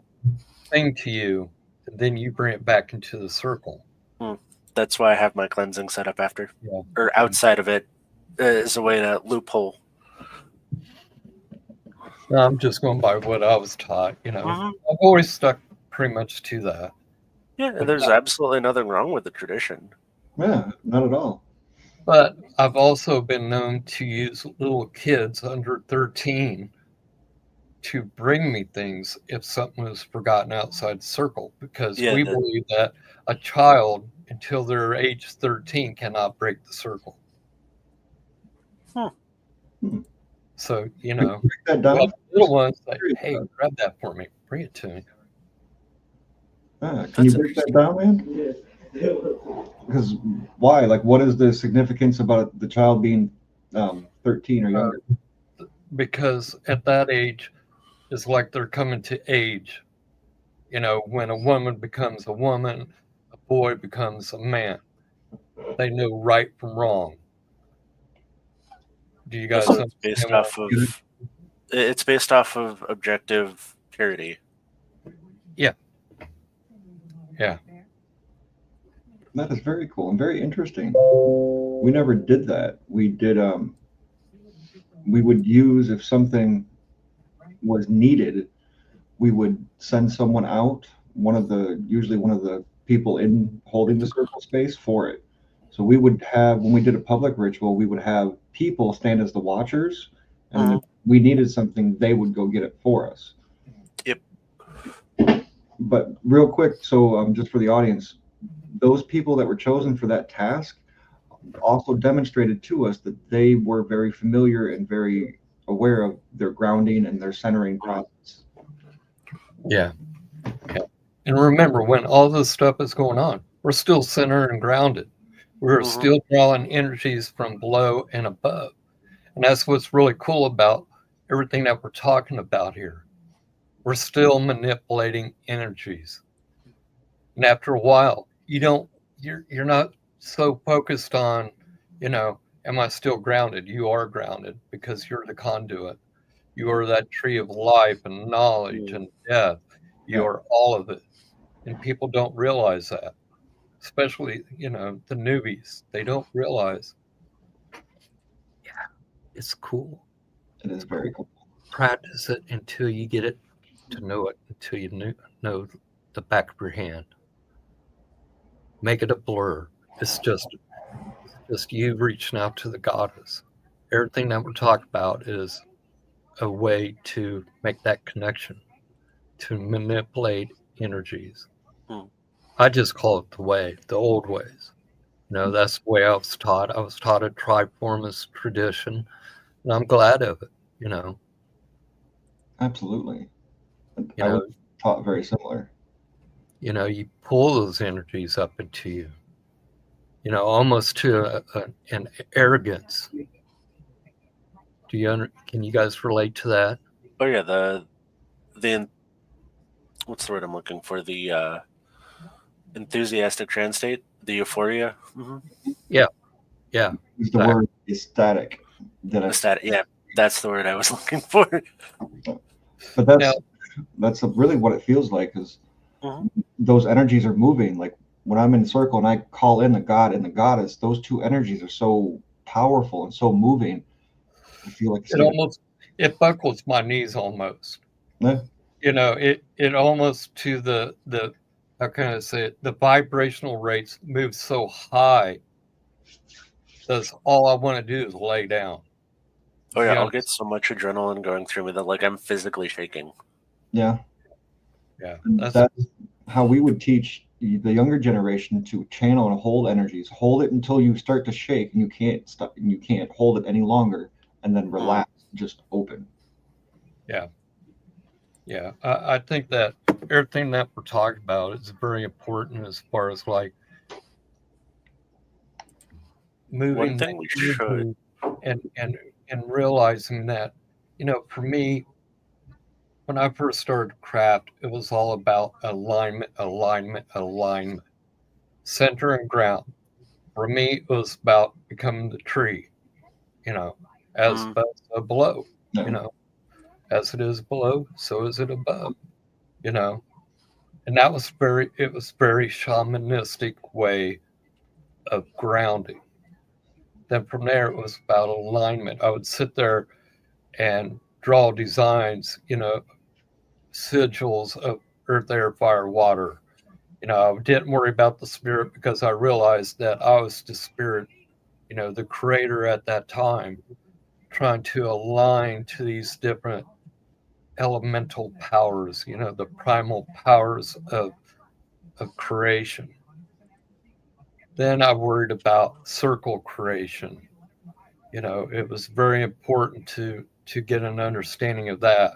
thing to you, and then you bring it back into the circle. Hmm. That's why I have my cleansing set up after, Yeah. or outside of it, as a way to loophole. No, I'm just going by what I was taught. Hmm. I've always stuck pretty much to that. Yeah, But, there's absolutely nothing wrong with the tradition. Yeah, not at all. but I've also been known to use little kids under 13 to bring me things if something was forgotten outside the circle because Yeah, we believe that a child until they're age 13 cannot break the circle. Hmm. Hmm. So, Can you break that you down? have little ones like, Curious hey, about it. grab that for me, bring it to me. Can you That's break that interesting. down, man? Because why? Like, what is the significance about the child being 13 or younger? Because at that age, it's like they're coming to age. When a woman becomes a woman, a boy becomes a man. They know right from wrong. Do you Yeah, guys so it's based understand what? off of objective purity. Yeah, yeah, That is very cool and very interesting. We never did that. We did. We would use if something was needed, we would send someone out, usually one of the people in holding the circle space for it. So we would have, when we did a public ritual, we would have people stand as the watchers, and if Mhm. we needed something, they would go get it for us. Yep. But real quick, so just for the audience, those people that were chosen for that task also demonstrated to us that they were very familiar and very aware of their grounding and their centering process. yeah, yeah. And remember, when all this stuff is going on, we're still centered and grounded. We're Mhm. still drawing energies from below and above. And that's what's really cool about everything that we're talking about here. We're still manipulating energies. And after a while, you're not so focused on, am I still grounded? You are grounded because you're the conduit. You are that tree of life and knowledge Mm. and death. You Yeah, are all of it. And people don't realize that, especially, the newbies. They don't realize, yeah, it's cool. it is It's very cool. cool. Practice it until you get it to know it, until you know the back of your hand. Make it a blur. It's just you reaching out to the goddess. Everything that we're talking about is a way to make that connection, to manipulate energies. Mm. I just call it the way, the old ways. That's the way I was taught. I was taught a triformist tradition, and I'm glad of it. You know, Absolutely. you I was know, taught very similar. you pull those energies up into you. Almost to an arrogance. Can you guys relate to that? Oh yeah, the what's the word I'm looking for? The enthusiastic trance state, the euphoria. Yeah, yeah, Use the exactly. word ecstatic. Did I? The stat, yeah, that's the word I was looking for. But Now, that's really what it feels like, because Mhm. those energies are moving. Like when I'm in circle and I call in the god and the goddess, those two energies are so powerful and so moving. I feel like a it state of almost it buckles my knees almost. yeah, It almost to the how can I say it? The vibrational rates move so high. That's all I want to do is lay down. Oh yeah, You I'll know? get so much adrenaline going through me that like I'm physically shaking. yeah. Yeah, And that's that's how we would teach the younger generation to channel and hold energies. Hold it until you start to shake and you can't stop and you can't hold it any longer, and then Mm. relax, just open. yeah, yeah. I think that everything that we're talking about is very important as far as like One moving the thing we should. energy and realizing that, for me, when I first started craft, it was all about alignment, alignment, alignment, center and ground. For me, it was about becoming the tree, you know, as Mm, above, so below, you Yeah. know, as it is below, so is it above, you know. And it was very shamanistic way of grounding. Then from there, it was about alignment. I would sit there and draw designs, sigils of earth, air, fire, water. I didn't worry about the spirit because I realized that I was the spirit, the creator at that time, trying to align to these different elemental powers, the primal powers of creation. Then I worried about circle creation. It was very important to get an understanding of that.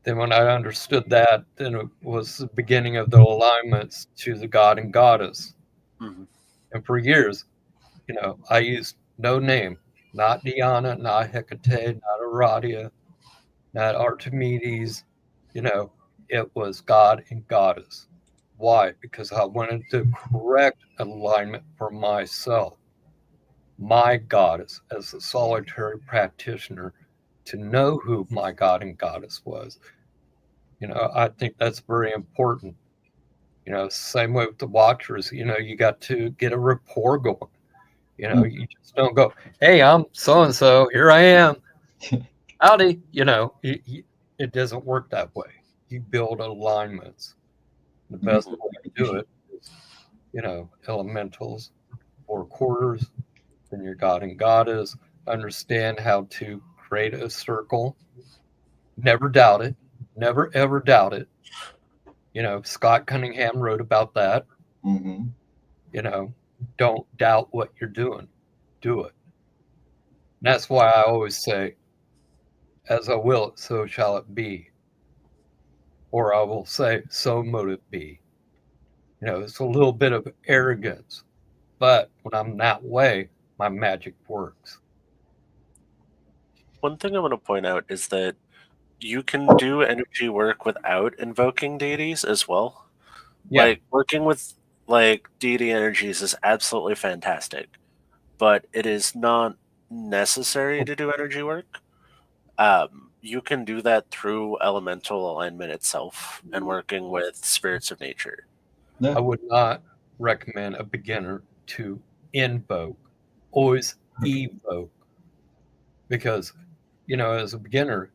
Then when I understood that, then it was the beginning of the alignments to the god and goddess. mhm. And for years, I used no name, not Diana, not Hecate, not Aradia, not Archimedes. You know, it was God and Goddess. Why? Because I wanted the correct alignment for myself, my goddess, as a solitary practitioner, to know who my God and Goddess was. I think that's very important. Same way with the watchers, you got to get a rapport going. Mm. You just don't go, hey, I'm so and so, here I am. Howdy. It doesn't work that way. You build alignments. The You best get way to do recognition. it is, elementals, four quarters, then your God and Goddess. Understand how to create a circle. Never doubt it. Never ever doubt it. Scott Cunningham wrote about that. Hmm. You know, don't doubt what you're doing. Do it. And that's why I always say, as I will it, so shall it be. Or I will say, so mote it be. It's a little bit of arrogance, but when I'm that way, my magic works. One thing I want to point out is that you can do energy work without invoking deities as well. Yeah. Like working with like deity energies is absolutely fantastic, but it is not necessary to do energy work. You can do that through elemental alignment itself and working with spirits of nature. Yeah. I would not recommend a beginner to invoke, always evoke, because, as a beginner,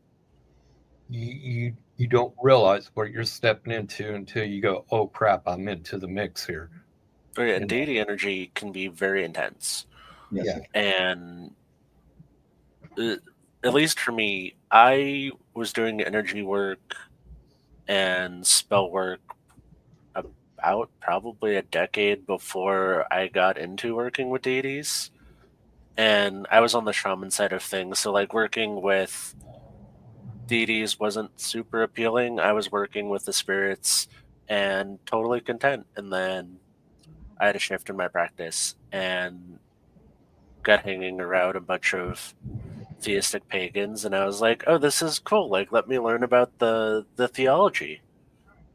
you don't realize what you're stepping into until you go, oh crap, I'm into the mix here. Oh yeah, You and know? deity energy can be very intense. Yes. Yeah. And uh, at least for me, I was doing energy work and spell work about probably a decade before I got into working with deities. And I was on the shaman side of things, so like working with deities wasn't super appealing. I was working with the spirits and totally content. And then I had a shift in my practice, and got hanging around a bunch of theistic pagans, and I was like, "Oh, this is cool! Like, let me learn about the theology."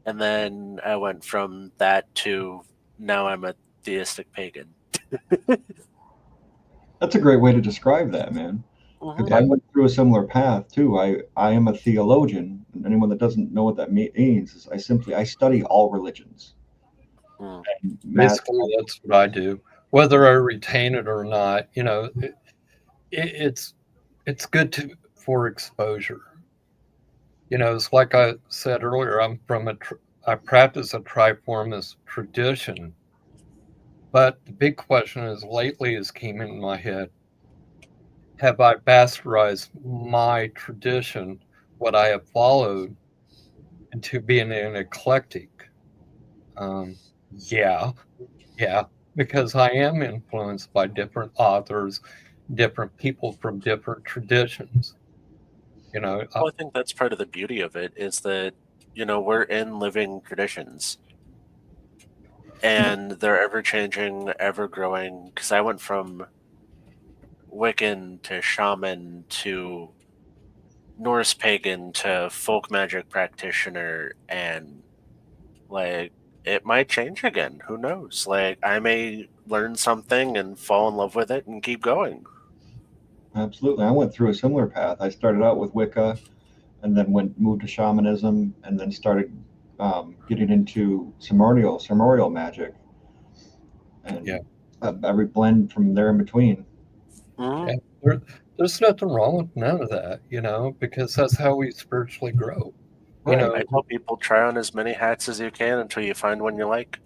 And then I went from that to now I'm a theistic pagan. That's a great way to describe that, man. Because Hmm. I Yeah. went through a similar path too. I am a theologian. And anyone that doesn't know what that means is I study all religions. Mm. Math. Basically, that's what I do. Whether I retain it or not, it's it's good to for exposure. It's like I said earlier. I practice a triformist tradition, but the big question is lately has came in my head: have I bastardized my tradition, what I have followed, into being an eclectic? Um, yeah, yeah, because I am influenced by different authors, different people from different traditions. You know, uh, Well, I think that's part of the beauty of it is that we're in living traditions, and they're ever changing, ever growing. Because I went from Wiccan to shaman to Norse pagan to folk magic practitioner, and like it might change again. Who knows? Like I may learn something and fall in love with it and keep going. Absolutely. I went through a similar path. I started out with Wicca and then moved to shamanism and then started getting into ceremonial magic yeah, and every blend from there in between. Hmm. yeah. There's nothing wrong with none of that, because that's how we spiritually grow. You Right. know, I tell people try on as many hats as you can until you find one you like.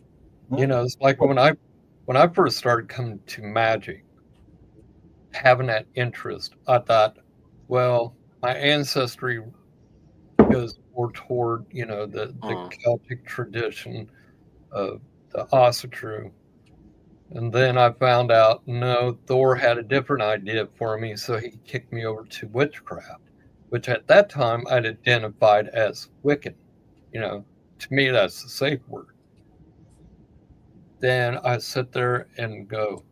it's like when I first started coming to magic, having that interest, I thought, well, my ancestry goes more toward, the Mm. Celtic tradition of the Ossetru. And then I found out, no, Thor had a different idea for me, so he kicked me over to witchcraft, which at that time I'd identified as Wiccan. You know, to me, that's the safe word. Then I sit there and go,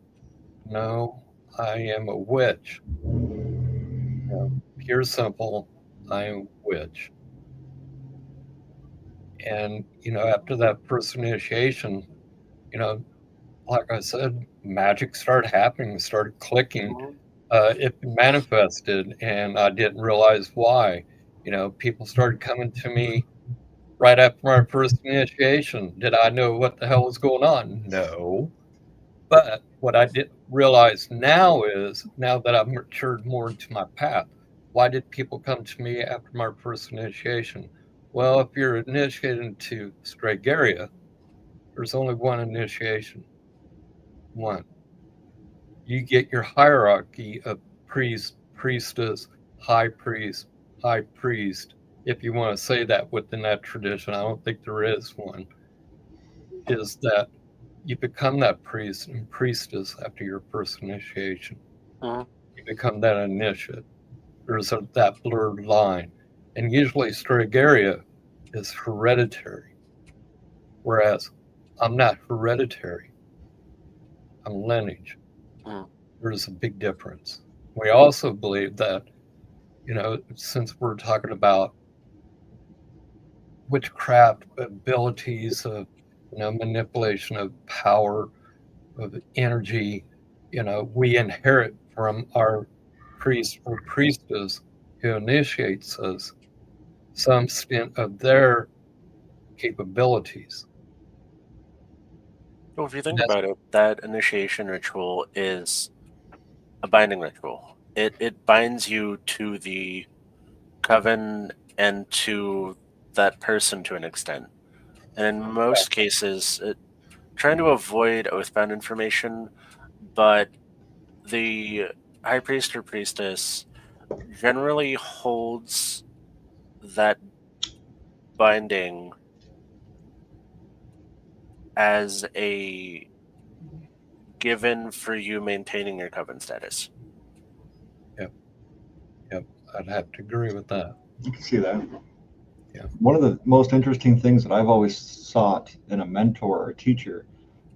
no, I am a witch. Pure simple, I am witch. And, after that first initiation, you know, like I said, magic started happening, started clicking. Mhm. It manifested, and I didn't realize why. People started coming to me right after my first initiation. Did I know what the hell was going on? No. But what I did realize now is, now that I've matured more into my path, why did people come to me after my first initiation? Well, if you're initiated into Stragaria, there's only one initiation. One. You get your hierarchy of priest, priestess, high priest. If you want to say that within that tradition, I don't think there is one. Is that you become that priest and priestess after your first initiation. Mhm. You become that initiate. There's that blurred line. And usually Stragaria is hereditary, whereas I'm not hereditary, I'm lineage. Mhm. There's a big difference. We also believe that, since we're talking about witchcraft abilities of, manipulation of power, of energy, we inherit from our priest or priestess who initiates us some stint of their capabilities. Well, if you think That's about it, that initiation ritual is a binding ritual. It binds you to the coven and to that person to an extent. And in most cases, trying to avoid oathbound information, but the high priest or priestess generally holds that binding as a given for you maintaining your coven status. yep, yep. I'd have to agree with that. You can see that. Yeah, One of the most interesting things that I've always sought in a mentor or teacher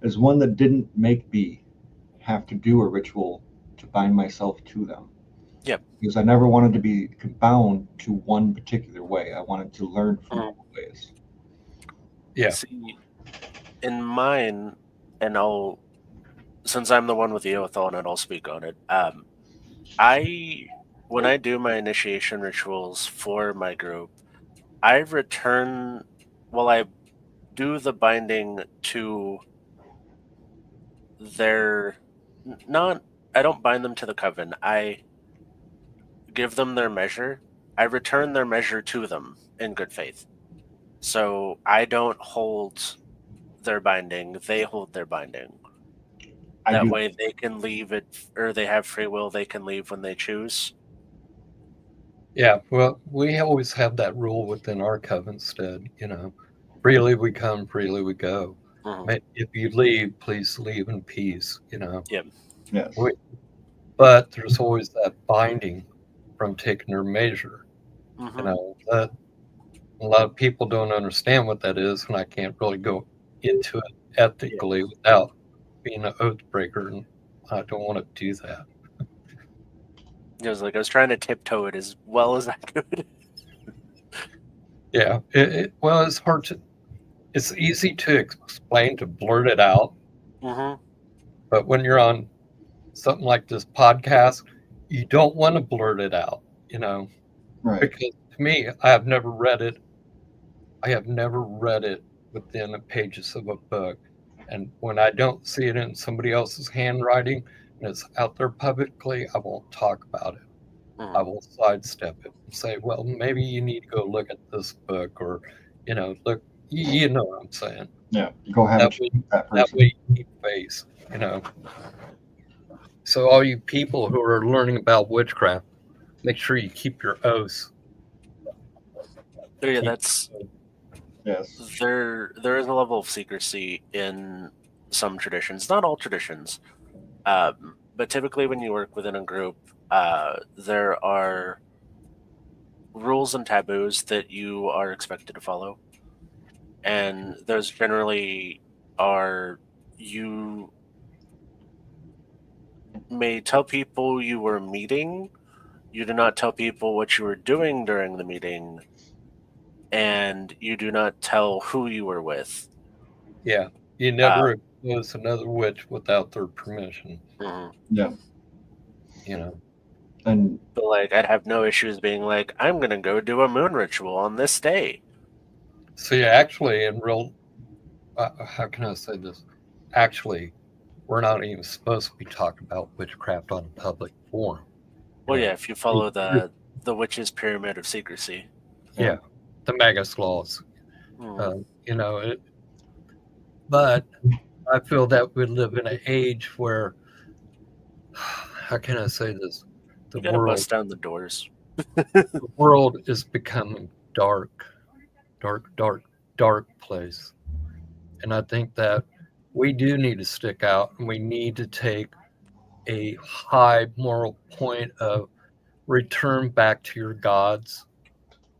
is one that didn't make me have to do a ritual to bind myself to them. Yep. Because I never wanted to be bound to one particular way. I wanted to learn from all ways. Yeah. See, in mine, and since I'm the one with the oath on it, I'll speak on it. When I do my initiation rituals for my group, I return, well, I do the binding to their, not, I don't bind them to the coven. I give them their measure. I return their measure to them in good faith. So I don't hold their binding, they hold their binding. That way they can leave it, or they have free will, they can leave when they choose. Yeah, well, we always have that rule within our coven stead, freely we come, freely we go. If you leave, please leave in peace, Yep. Yes. But there's always that binding from taking their measure. That a lot of people don't understand what that is, and I can't really go into it ethically without being an oath breaker, and I don't want to do that. I was trying to tiptoe it as well as I could. Yeah, well, it's hard to. It's easy to explain, to blurt it out, but when you're on something like this podcast, you don't want to blurt it out, Right. because to me, I have never read it. I have never read it within the pages of a book. And when I don't see it in somebody else's handwriting and it's out there publicly, I won't talk about it. I will sidestep it and say, well, maybe you need to go look at this book, or, look, you know what I'm saying. Yeah, go ahead. That way you keep face, So all you people who are learning about witchcraft, make sure you keep your oaths. Yeah, yes. There is a level of secrecy in some traditions, not all traditions, but typically when you work within a group, there are rules and taboos that you are expected to follow, and those generally are, you may tell people you were meeting, you do not tell people what you were doing during the meeting, and you do not tell who you were with. Yeah, you never expose another witch without their permission. Yeah. And but I'd have no issues being like, I'm gonna go do a moon ritual on this day. See, actually, in real, how can I say this? Actually, we're not even supposed to be talking about witchcraft on a public forum. Well, yeah, if you follow the witch's pyramid of secrecy. Yeah, the Magus laws. But I feel that we live in an age where, how can I say this? You gotta bust down the doors. The world is becoming dark place. And I think that we do need to stick out, and we need to take a high moral point of return back to your gods.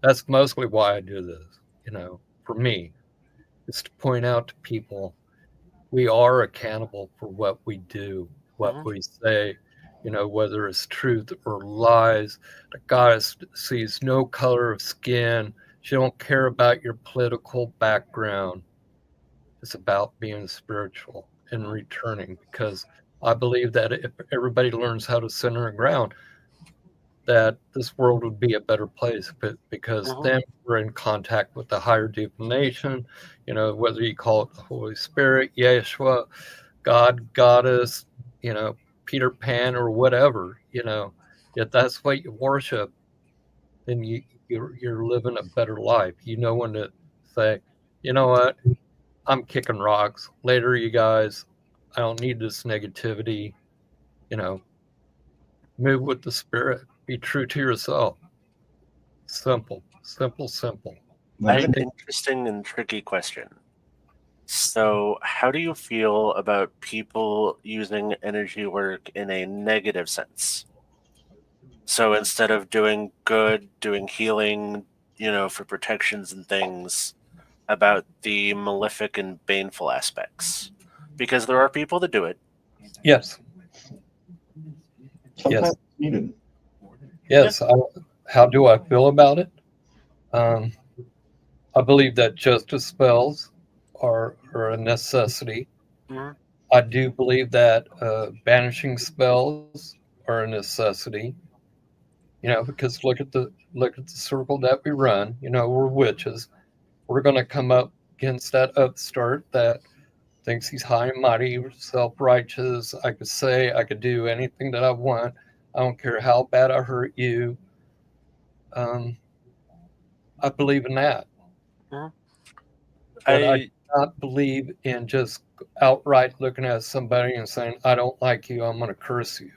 That's mostly why I do this, for me, is to point out to people we are accountable for what we do, what we say, whether it's truth or lies. The goddess sees no color of skin. She don't care about your political background. It's about being spiritual and returning, because I believe that if everybody learns how to center and ground, that this world would be a better place, but because then we're in contact with the higher divination, whether you call it the Holy Spirit, Yeshua, God, Goddess, Peter Pan, or whatever, if that's what you worship, then you're living a better life. You know when to say, you know what, I'm kicking rocks. Later, you guys, I don't need this negativity, move with the spirit. Be true to yourself. Simple. I have an interesting and tricky question. So, how do you feel about people using energy work in a negative sense? So instead of doing good, doing healing, for protections and things, about the malefic and baneful aspects. Because there are people that do it. Yes. Sometimes Yes. it's needed. Yes. How do I feel about it? Um, I believe that justice spells are a necessity. Hmm. I do believe that banishing spells are a necessity. Because look at the circle that we run. We're witches. We're going to come up against that upstart that thinks he's high and mighty, self righteous. I could say, I could do anything that I want. I don't care how bad I hurt you. Um, I believe in that. Hmm. But I do I not believe in just outright looking at somebody and saying, I don't like you, I'm going to curse you.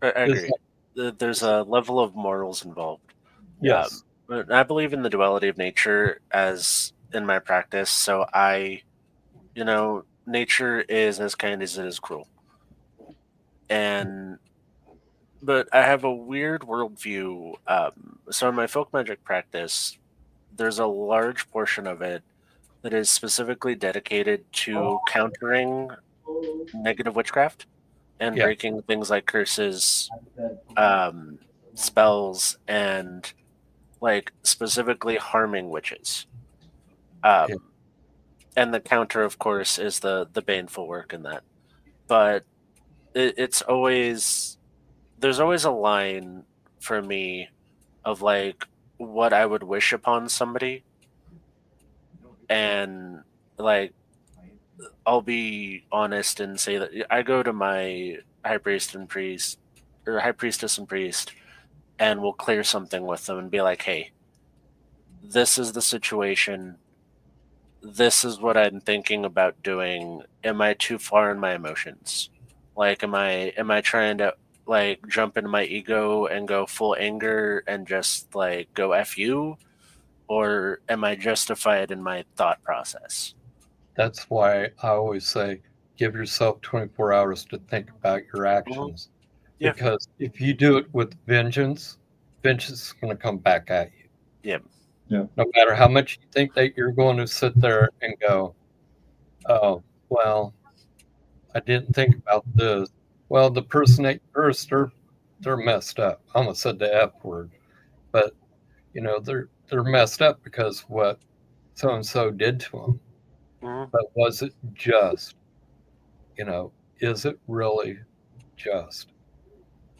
I Is agree. that, There's a level of morals involved. yes, But I believe in the duality of nature as in my practice. So nature is as kind as it is cruel. And but I have a weird worldview. So in my folk magic practice, there's a large portion of it that is specifically dedicated to countering negative witchcraft and yeah, breaking things like curses, um, spells, and like specifically harming witches. yeah, Um, and the counter, of course, is the baneful work in that. But it's always there's always a line for me of like what I would wish upon somebody, and like I'll be honest and say that I go to my high priest and priest or high priestess and priest, and we'll clear something with them and be like, hey, this is the situation. This is what I'm thinking about doing. Am I too far in my emotions? Like, am I trying to like jump into my ego and go full anger and just like go F you? Or am I justified in my thought process? that's why I always say give yourself 24 hours to think about your Hmm. actions. Yeah. Because if you do it with vengeance, vengeance is going to come back at you. Yeah. Yeah. No matter how much you think that you're going to sit there and go, oh, well, I didn't think about this. Well, the person that first, they're messed up. I almost said the F word, but they're messed up because what so and so did to them. Hmm. But was it just? You know, is it really just?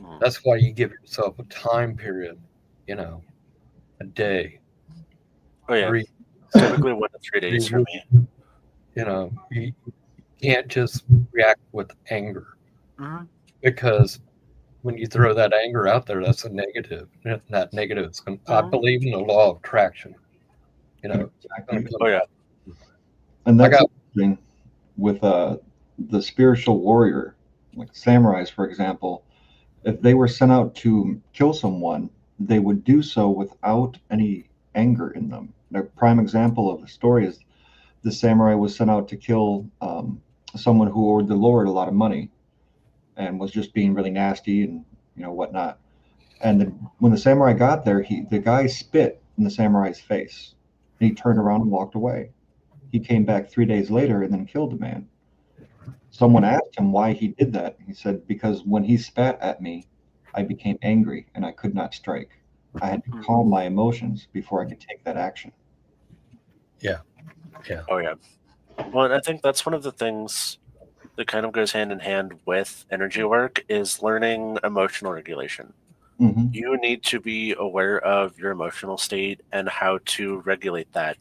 Hmm. That's why you give yourself a time period. You know, a day, Oh yeah. 3 Typically 1 to 3 days for weeks. me. You can't just react with anger Hmm. because when you throw that anger out there, that's a negative. That negative is going. I Hmm. believe in the law of attraction. It's going Exactly. to come Oh yeah. back. And I that's got interesting with the spiritual warrior, like samurais, for example. If they were sent out to kill someone, they would do so without any anger in them. A prime example of the story is the samurai was sent out to kill someone who owed the Lord a lot of money and was just being really nasty and whatnot. And when the samurai got there, the guy spit in the samurai's face. He turned around and walked away. He came back 3 days later and then killed the man. Someone asked him why he did that. He said, because when he spat at me, I became angry and I could not strike. I had to Mhm. calm my emotions before I could take that action. yeah, yeah, Oh yeah. Well, and I think that's one of the things that kind of goes hand in hand with energy work is learning emotional regulation. Hmm. You need to be aware of your emotional state and how to regulate that.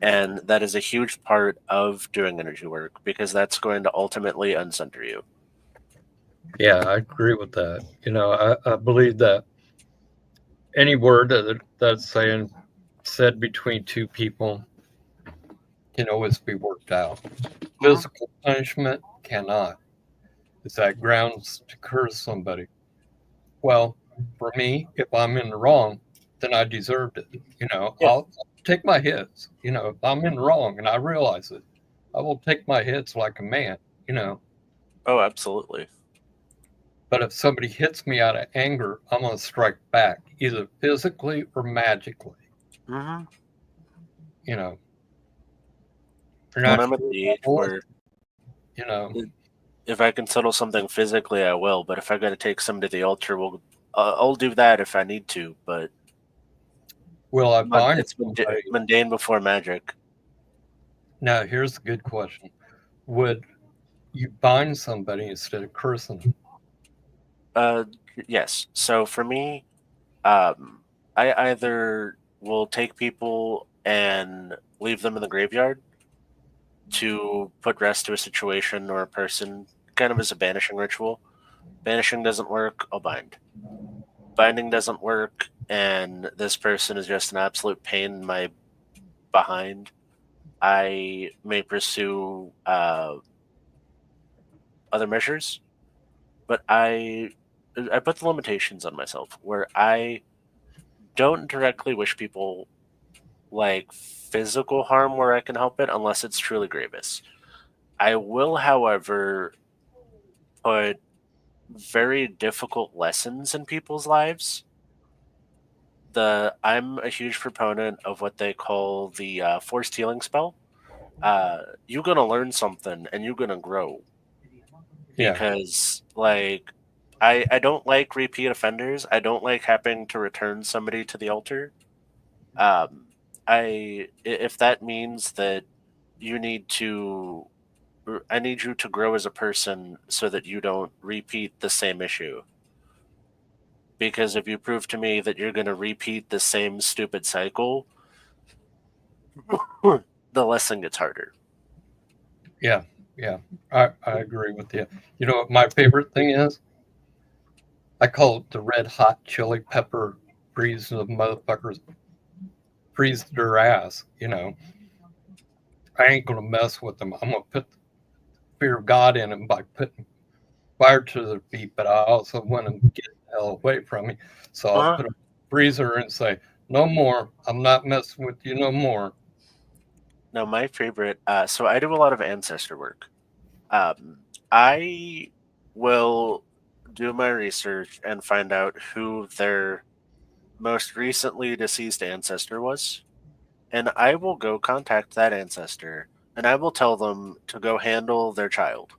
And that is a huge part of doing energy work because that's going to ultimately uncenter you. yeah. I agree with that. I believe that any word that's said between two people can always be worked out. Hmm. Physical punishment cannot. Is that grounds to curse somebody? Well, for me, if I'm in the wrong, then I deserved it. Yeah. I'll take my hits. If I'm in the wrong and I realize it, I will take my hits like a man. You know, Oh, absolutely. but if somebody hits me out of anger, I'm going to strike back, either physically or magically. Hmm. You know, you're When not I'm at sure the about age voice. where You know, it, if I can settle something physically, I will. But if I got to take somebody to the altar, I'll do that if I need to. But Will I bind it's somebody? mundane before magic. Now, here's a good question. Would you bind somebody instead of cursing them? Yes. So for me, um, I either will take people and leave them in the graveyard to put rest to a situation or a person, kind of as a banishing ritual. Banishing doesn't work, I'll bind. Binding doesn't work, and this person is just an absolute pain in my behind. I may pursue other measures, but I put the limitations on myself where I don't directly wish people like physical harm where I can help it unless it's truly grievous. I will, however, put very difficult lessons in people's lives. I'm a huge proponent of what they call the forced healing spell. You're gonna learn something and you're gonna grow Yeah. because like I don't like repeat offenders. I don't like having to return somebody to the altar. If that means that you need to I need you to grow as a person so that you don't repeat the same issue. Because if you prove to me that you're going to repeat the same stupid cycle, the lesson gets harder. Yeah. Yeah. I agree with you. You know what my favorite thing is? I call it the red hot chili pepper freeze the motherfuckers freeze their ass. I ain't gonna mess with them. I'm gonna put the fear of God in them by putting fire to their feet, but I also want them to get the hell away from me. So I'll Uh-huh. put a freezer and say, no more. I'm not messing with you no more. Now, my favorite, so I do a lot of ancestor work. I will do my research and find out who their most recently deceased ancestor was, and I will go contact that ancestor and I will tell them to go handle their child.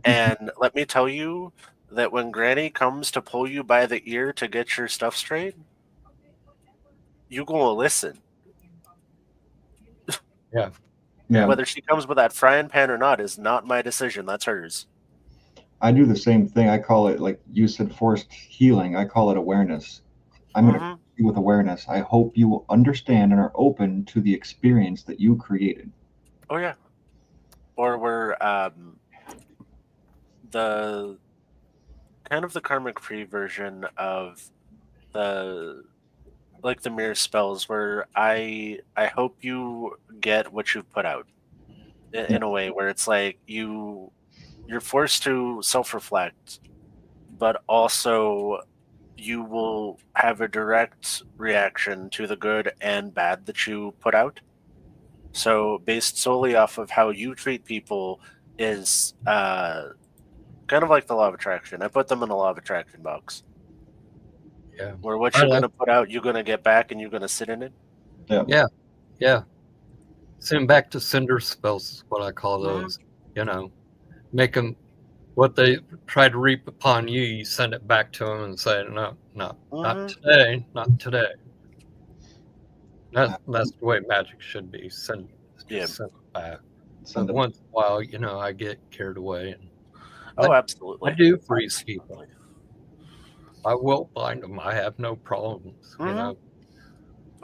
And let me tell you that when Granny comes to pull you by the ear to get your stuff straight, you gonna listen. Yeah. Yeah, Whether she comes with that frying pan or not is not my decision. That's hers. I do the same thing. I call it, like you said, forced healing. I call it awareness. I'm going to Hmm. you with awareness. I hope you will understand and are open to the experience that you created. Oh yeah. Or we're the kind of the karmic free version of the like the mirror spells where I hope you get what you've put out Yeah. in a way where it's like you're forced to self-reflect, but also you will have a direct reaction to the good and bad that you put out. So based solely off of how you treat people is kind of like the law of attraction. I put them in a law of attraction box Yeah. where what I you're like, going to put out, you're going to get back and you're going to sit in it. Yeah. yeah. Yeah. Send back to cinder spells is what I call Mhm. those. Make them what they try to reap upon you, you send it back to them and say, no, not Mhm. today, not today. That's the way magic should be. Yeah. Send it back. Send But it. once in a while, I get carried away, and Oh, I absolutely. do freeze people. Absolutely. I will bind them. I have no problems. Mhm.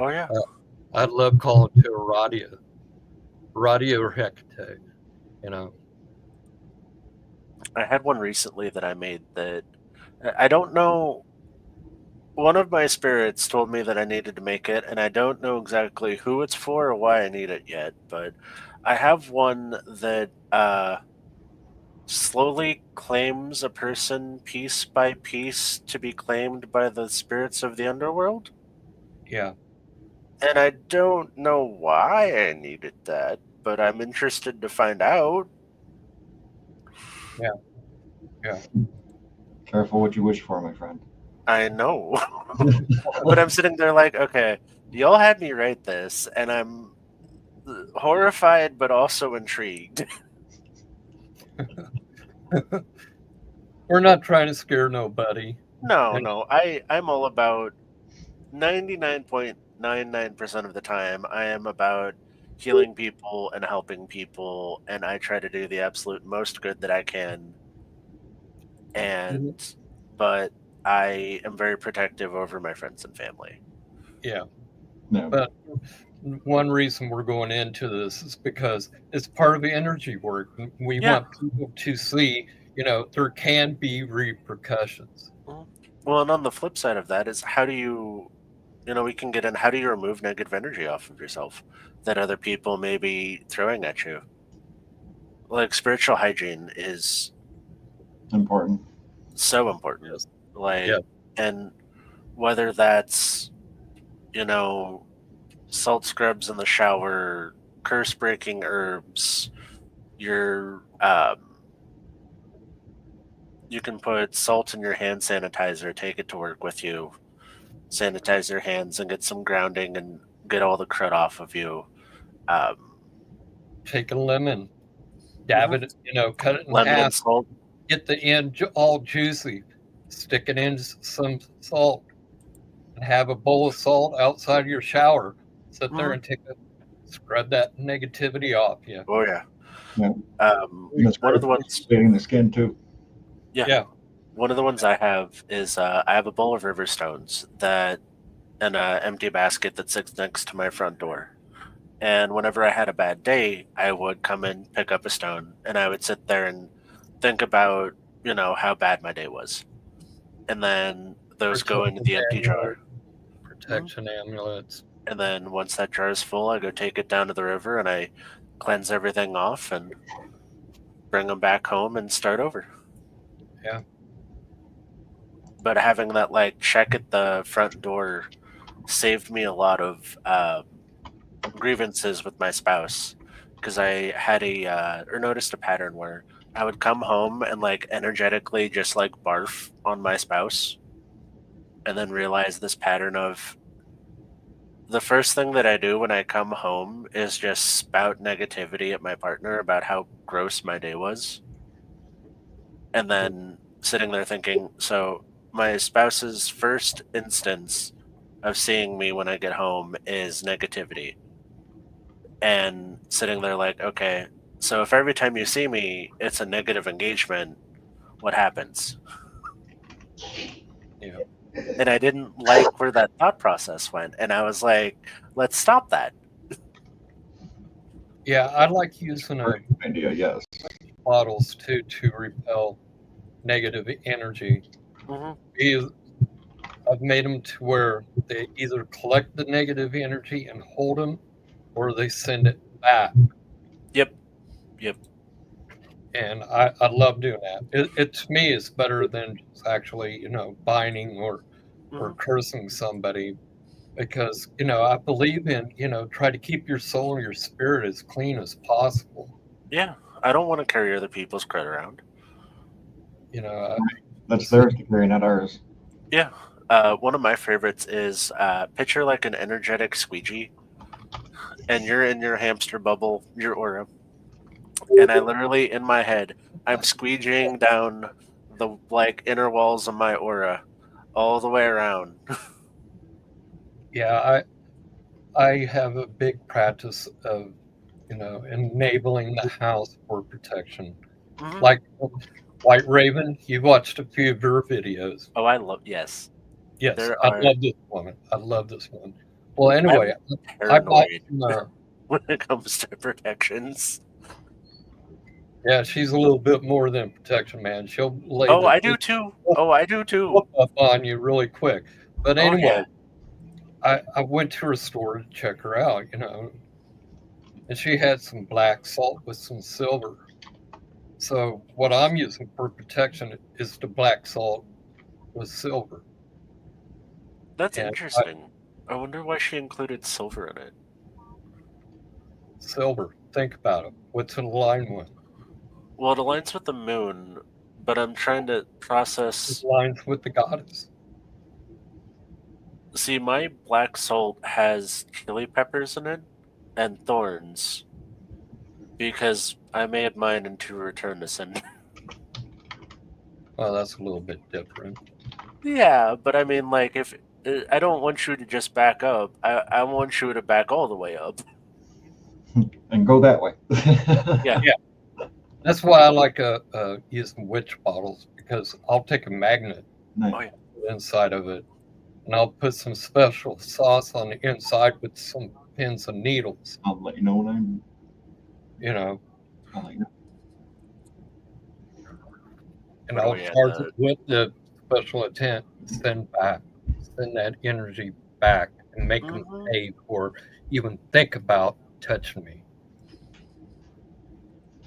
Oh yeah. I love calling to Radia or Hecate. You know, I had one recently that I made that I don't know. One of my spirits told me that I needed to make it, and I don't know exactly who it's for or why I need it yet. But I have one that slowly claims a person piece by piece to be claimed by the spirits of the underworld. yeah, And I don't know why I needed that, but I'm interested to find out. yeah, yeah. Careful what you wish for, my friend. I know. But I'm sitting there like, okay, y'all had me write this, and I'm horrified but also intrigued. We're not trying to scare nobody. No, And no. I'm all about 99.99% of the time. I am about healing people and helping people, and I try to do the absolute most good that I can. And but I am very protective over my friends and family. yeah, No. but one reason we're going into this is because it's part of the energy work. We Yeah. want people to see, there can be repercussions. Mhm. Well, and on the flip side of that is how do you, we can get in, how do you remove negative energy off of yourself that other people may be throwing at you? Like spiritual hygiene is Important. so important. Yes. Like, Yeah. and whether that's, you know, salt scrubs in the shower, curse breaking herbs, your, you can put salt in your hand sanitizer, take it to work with you, sanitize your hands and get some grounding and get all the crud off of you. Um, Take a lemon, dab mhm. it, cut it in Lemon and half, salt. get the end all juicy, stick it in some salt, and have a bowl of salt outside of your shower. Sit there Mhm. and scrub that negativity off you. Oh yeah. Yeah. And it's One of great the for ones. exfoliating the skin too. Yeah. Yeah. One of the ones I have is I have a bowl of river stones that in an empty basket that sits next to my front door. And whenever I had a bad day, I would come in, pick up a stone, and I would sit there and think about, how bad my day was. And then those go into Protection the empty jar. amulet, Mhm. protection amulets. And then once that jar is full, I go take it down to the river and I cleanse everything off and bring them back home and start over. Yeah. But having that check at the front door saved me a lot of grievances with my spouse because I had or noticed a pattern where I would come home and energetically just barf on my spouse and then realize this pattern of the first thing that I do when I come home is just spout negativity at my partner about how gross my day was. And then sitting there thinking, so my spouse's first instance of seeing me when I get home is negativity. And sitting there okay, so if every time you see me, it's a negative engagement, what happens? Yeah. And I didn't like where that thought process went. And I was like, let's stop that. Yeah. I like using Great idea. Yes. bottles to repel negative energy. Hmm. Because I've made them to where they either collect the negative energy and hold them, or they send it back. Yep. Yep. And I love doing that. It to me is better than just actually binding or Hmm. cursing somebody, because I believe in try to keep your soul and your spirit as clean as possible. Yeah. I don't want to carry other people's credit around. You know, That's so, theirs to carry, not ours. Yeah. One of my favorites is picture like an energetic squeegee, and you're in your hamster bubble, your aura, and I literally in my head, I'm squeegeeing down the inner walls of my aura all the way around. yeah, I have a big practice of enabling the house for protection. Hmm. Like White Raven, you watched a few of her videos. Oh, I love yes. Yes, There I are. love this woman. I love this one. Well, I'm anyway, I bought paranoid some. when it comes to protections. Yeah, she's a little bit more than protection, man. She'll lay Oh, the I do too. Oh, I do too. whoop up on you really quick. But Oh anyway, yeah. I went to her store to check her out, and she had some black salt with some silver. So what I'm using for protection is the black salt with silver. That's And interesting. I wonder why she included silver in it. silver, think about it. What's it align with? Well, it aligns with the moon, but I'm trying to It process. aligns with the goddess. See, my black salt has chili peppers in it and thorns. because I made mine into return to sender. Well, that's a little bit different. Yeah, but I mean, like, if I don't want you to just back up, I want you to back all the way up. And go that way. Yeah. That's why I like using witch bottles, because I'll take a magnet Nice. Oh, yeah. inside of it, and I'll put some special sauce on the inside with some pins and needles. I'll let you know when I'm. You know, I'll let you know. and What do I'll we charge at? it with the special intent to send that energy back, and make them Mhm. pay or even think about touching me.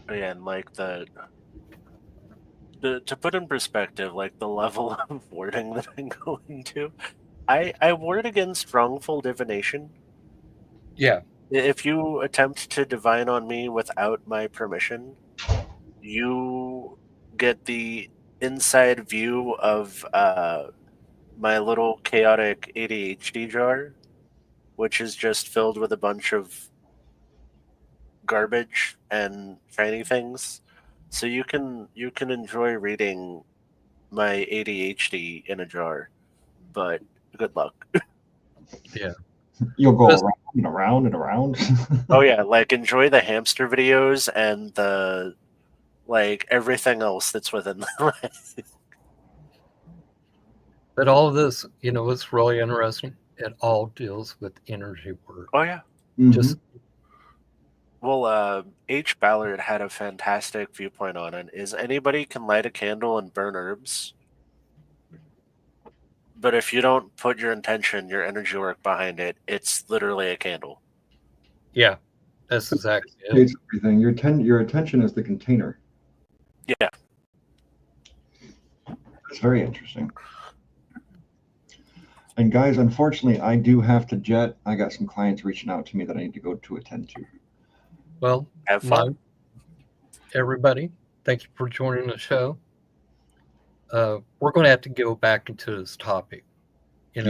Yeah, and like to put in perspective, like the level of wording that I go into, I ward against wrongful divination. Yeah, If you attempt to divine on me without my permission, you get the inside view of my little chaotic ADHD jar, which is just filled with a bunch of garbage and shiny things. So you can enjoy reading my ADHD in a jar, but good luck. yeah. You'll go Just- around and around and around. Oh yeah, like enjoy the hamster videos and the like everything else that's within the But all of this, what's really interesting? It all deals with energy work. Oh yeah. Just Well, H. Ballard had a fantastic viewpoint on it. Is anybody can light a candle and burn herbs, but if you don't put your intention, your energy work behind it, it's literally a candle. yeah, that's exactly it. It's everything. Your attention is the container. Yeah. It's very interesting. And guys, unfortunately, I do have to jet. I got some clients reaching out to me that I need to go to attend to. Well, Have fun. everybody, thank you for joining the show. We're going to have to go back into this topic, and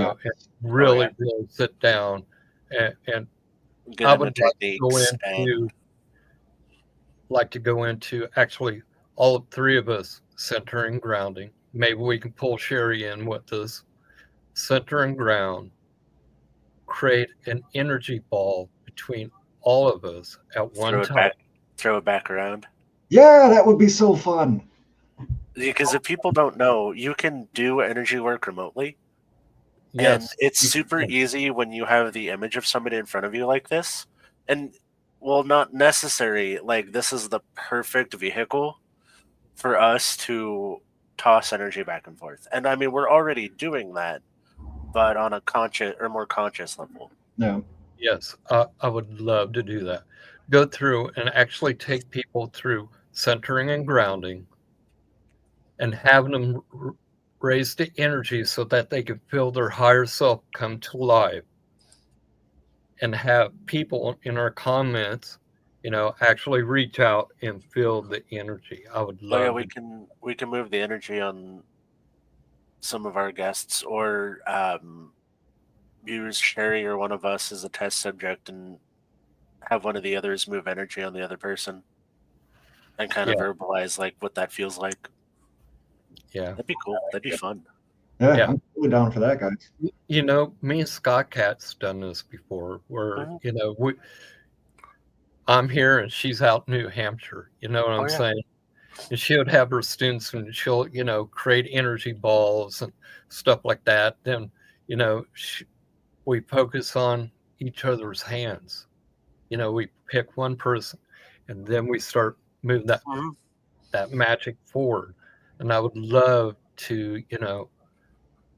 really, really sit down and Get I into would techniques and like to go into actually all three of us center and grounding. Maybe we can pull Sherry in with us. Center and ground, create an energy ball between all of us at one time. throw it back around. Yeah, that would be so fun. Because if people don't know, you can do energy work remotely. Yes, and it's you super can. easy when you have the image of somebody in front of you like this. And well, not necessary. Like this is the perfect vehicle for us to toss energy back and forth. And I mean, we're already doing that, but on a conscious or more conscious level. No. Yes, I would love to do that. Go through and actually take people through centering and grounding and having them raise the energy so that they can feel their higher self come to life, and have people in our comments, actually reach out and feel the energy. I would Oh yeah, love we can move the energy on some of our guests, or use Sherry or one of us as a test subject and have one of the others move energy on the other person and kind of verbalize like what that feels like. Yeah, That'd be cool. That'd be fun. Yeah, I'm totally down for that, guys. Me and Scott Cat's done this before, where I'm here and she's out in New Hampshire. You know what I'm saying? And she would have her students, and she'll create energy balls and stuff like that. Then we focus on each other's hands. We pick one person, and then we start moving that magic forward. And I would love to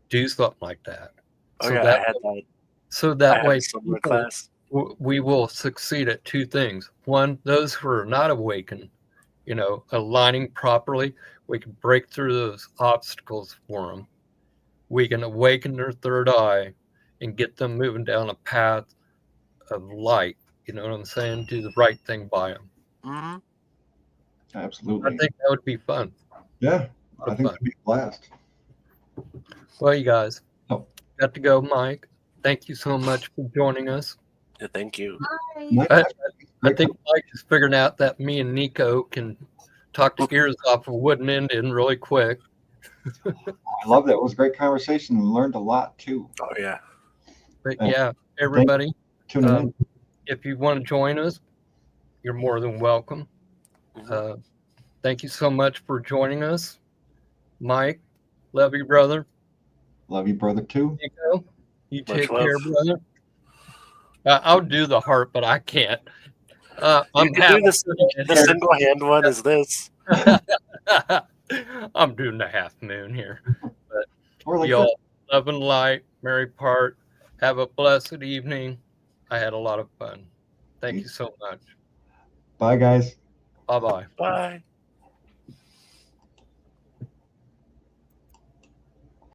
do something like that. Oh yeah, I had that. So that way, summer class. We will succeed at two things. One, those who are not awakened, aligning properly, we can break through those obstacles for them. We can awaken their third eye and get them moving down a path of light. You know what I'm saying? Do the right thing by them. Mm-hmm. Absolutely. I think that would be fun. Yeah, I think that'd be a blast. Well, you guys, got to go, Mike. Thank you so much for joining us. Yeah, thank you. My I, pleasure. I think Mike is figuring out that me and Nico can talk the ears off of Wooden Indian really quick. I love that. It was a great conversation and learned a lot too. Oh yeah. But And yeah, everybody, tuning um, if you want to join us, you're more than welcome. Mhm. Thank you so much for joining us. Mike, love you, brother. in. Love you, brother, too. Nico, you Much take love. care, brother. I'll do the heart, but I can't. You I'm can do half. the single hand one is this. I'm doing the half moon here. But Or like y'all, love and light, merry part. Have a blessed evening. I had a lot of fun. Thank you so much. Bye, guys. Bye bye. Bye.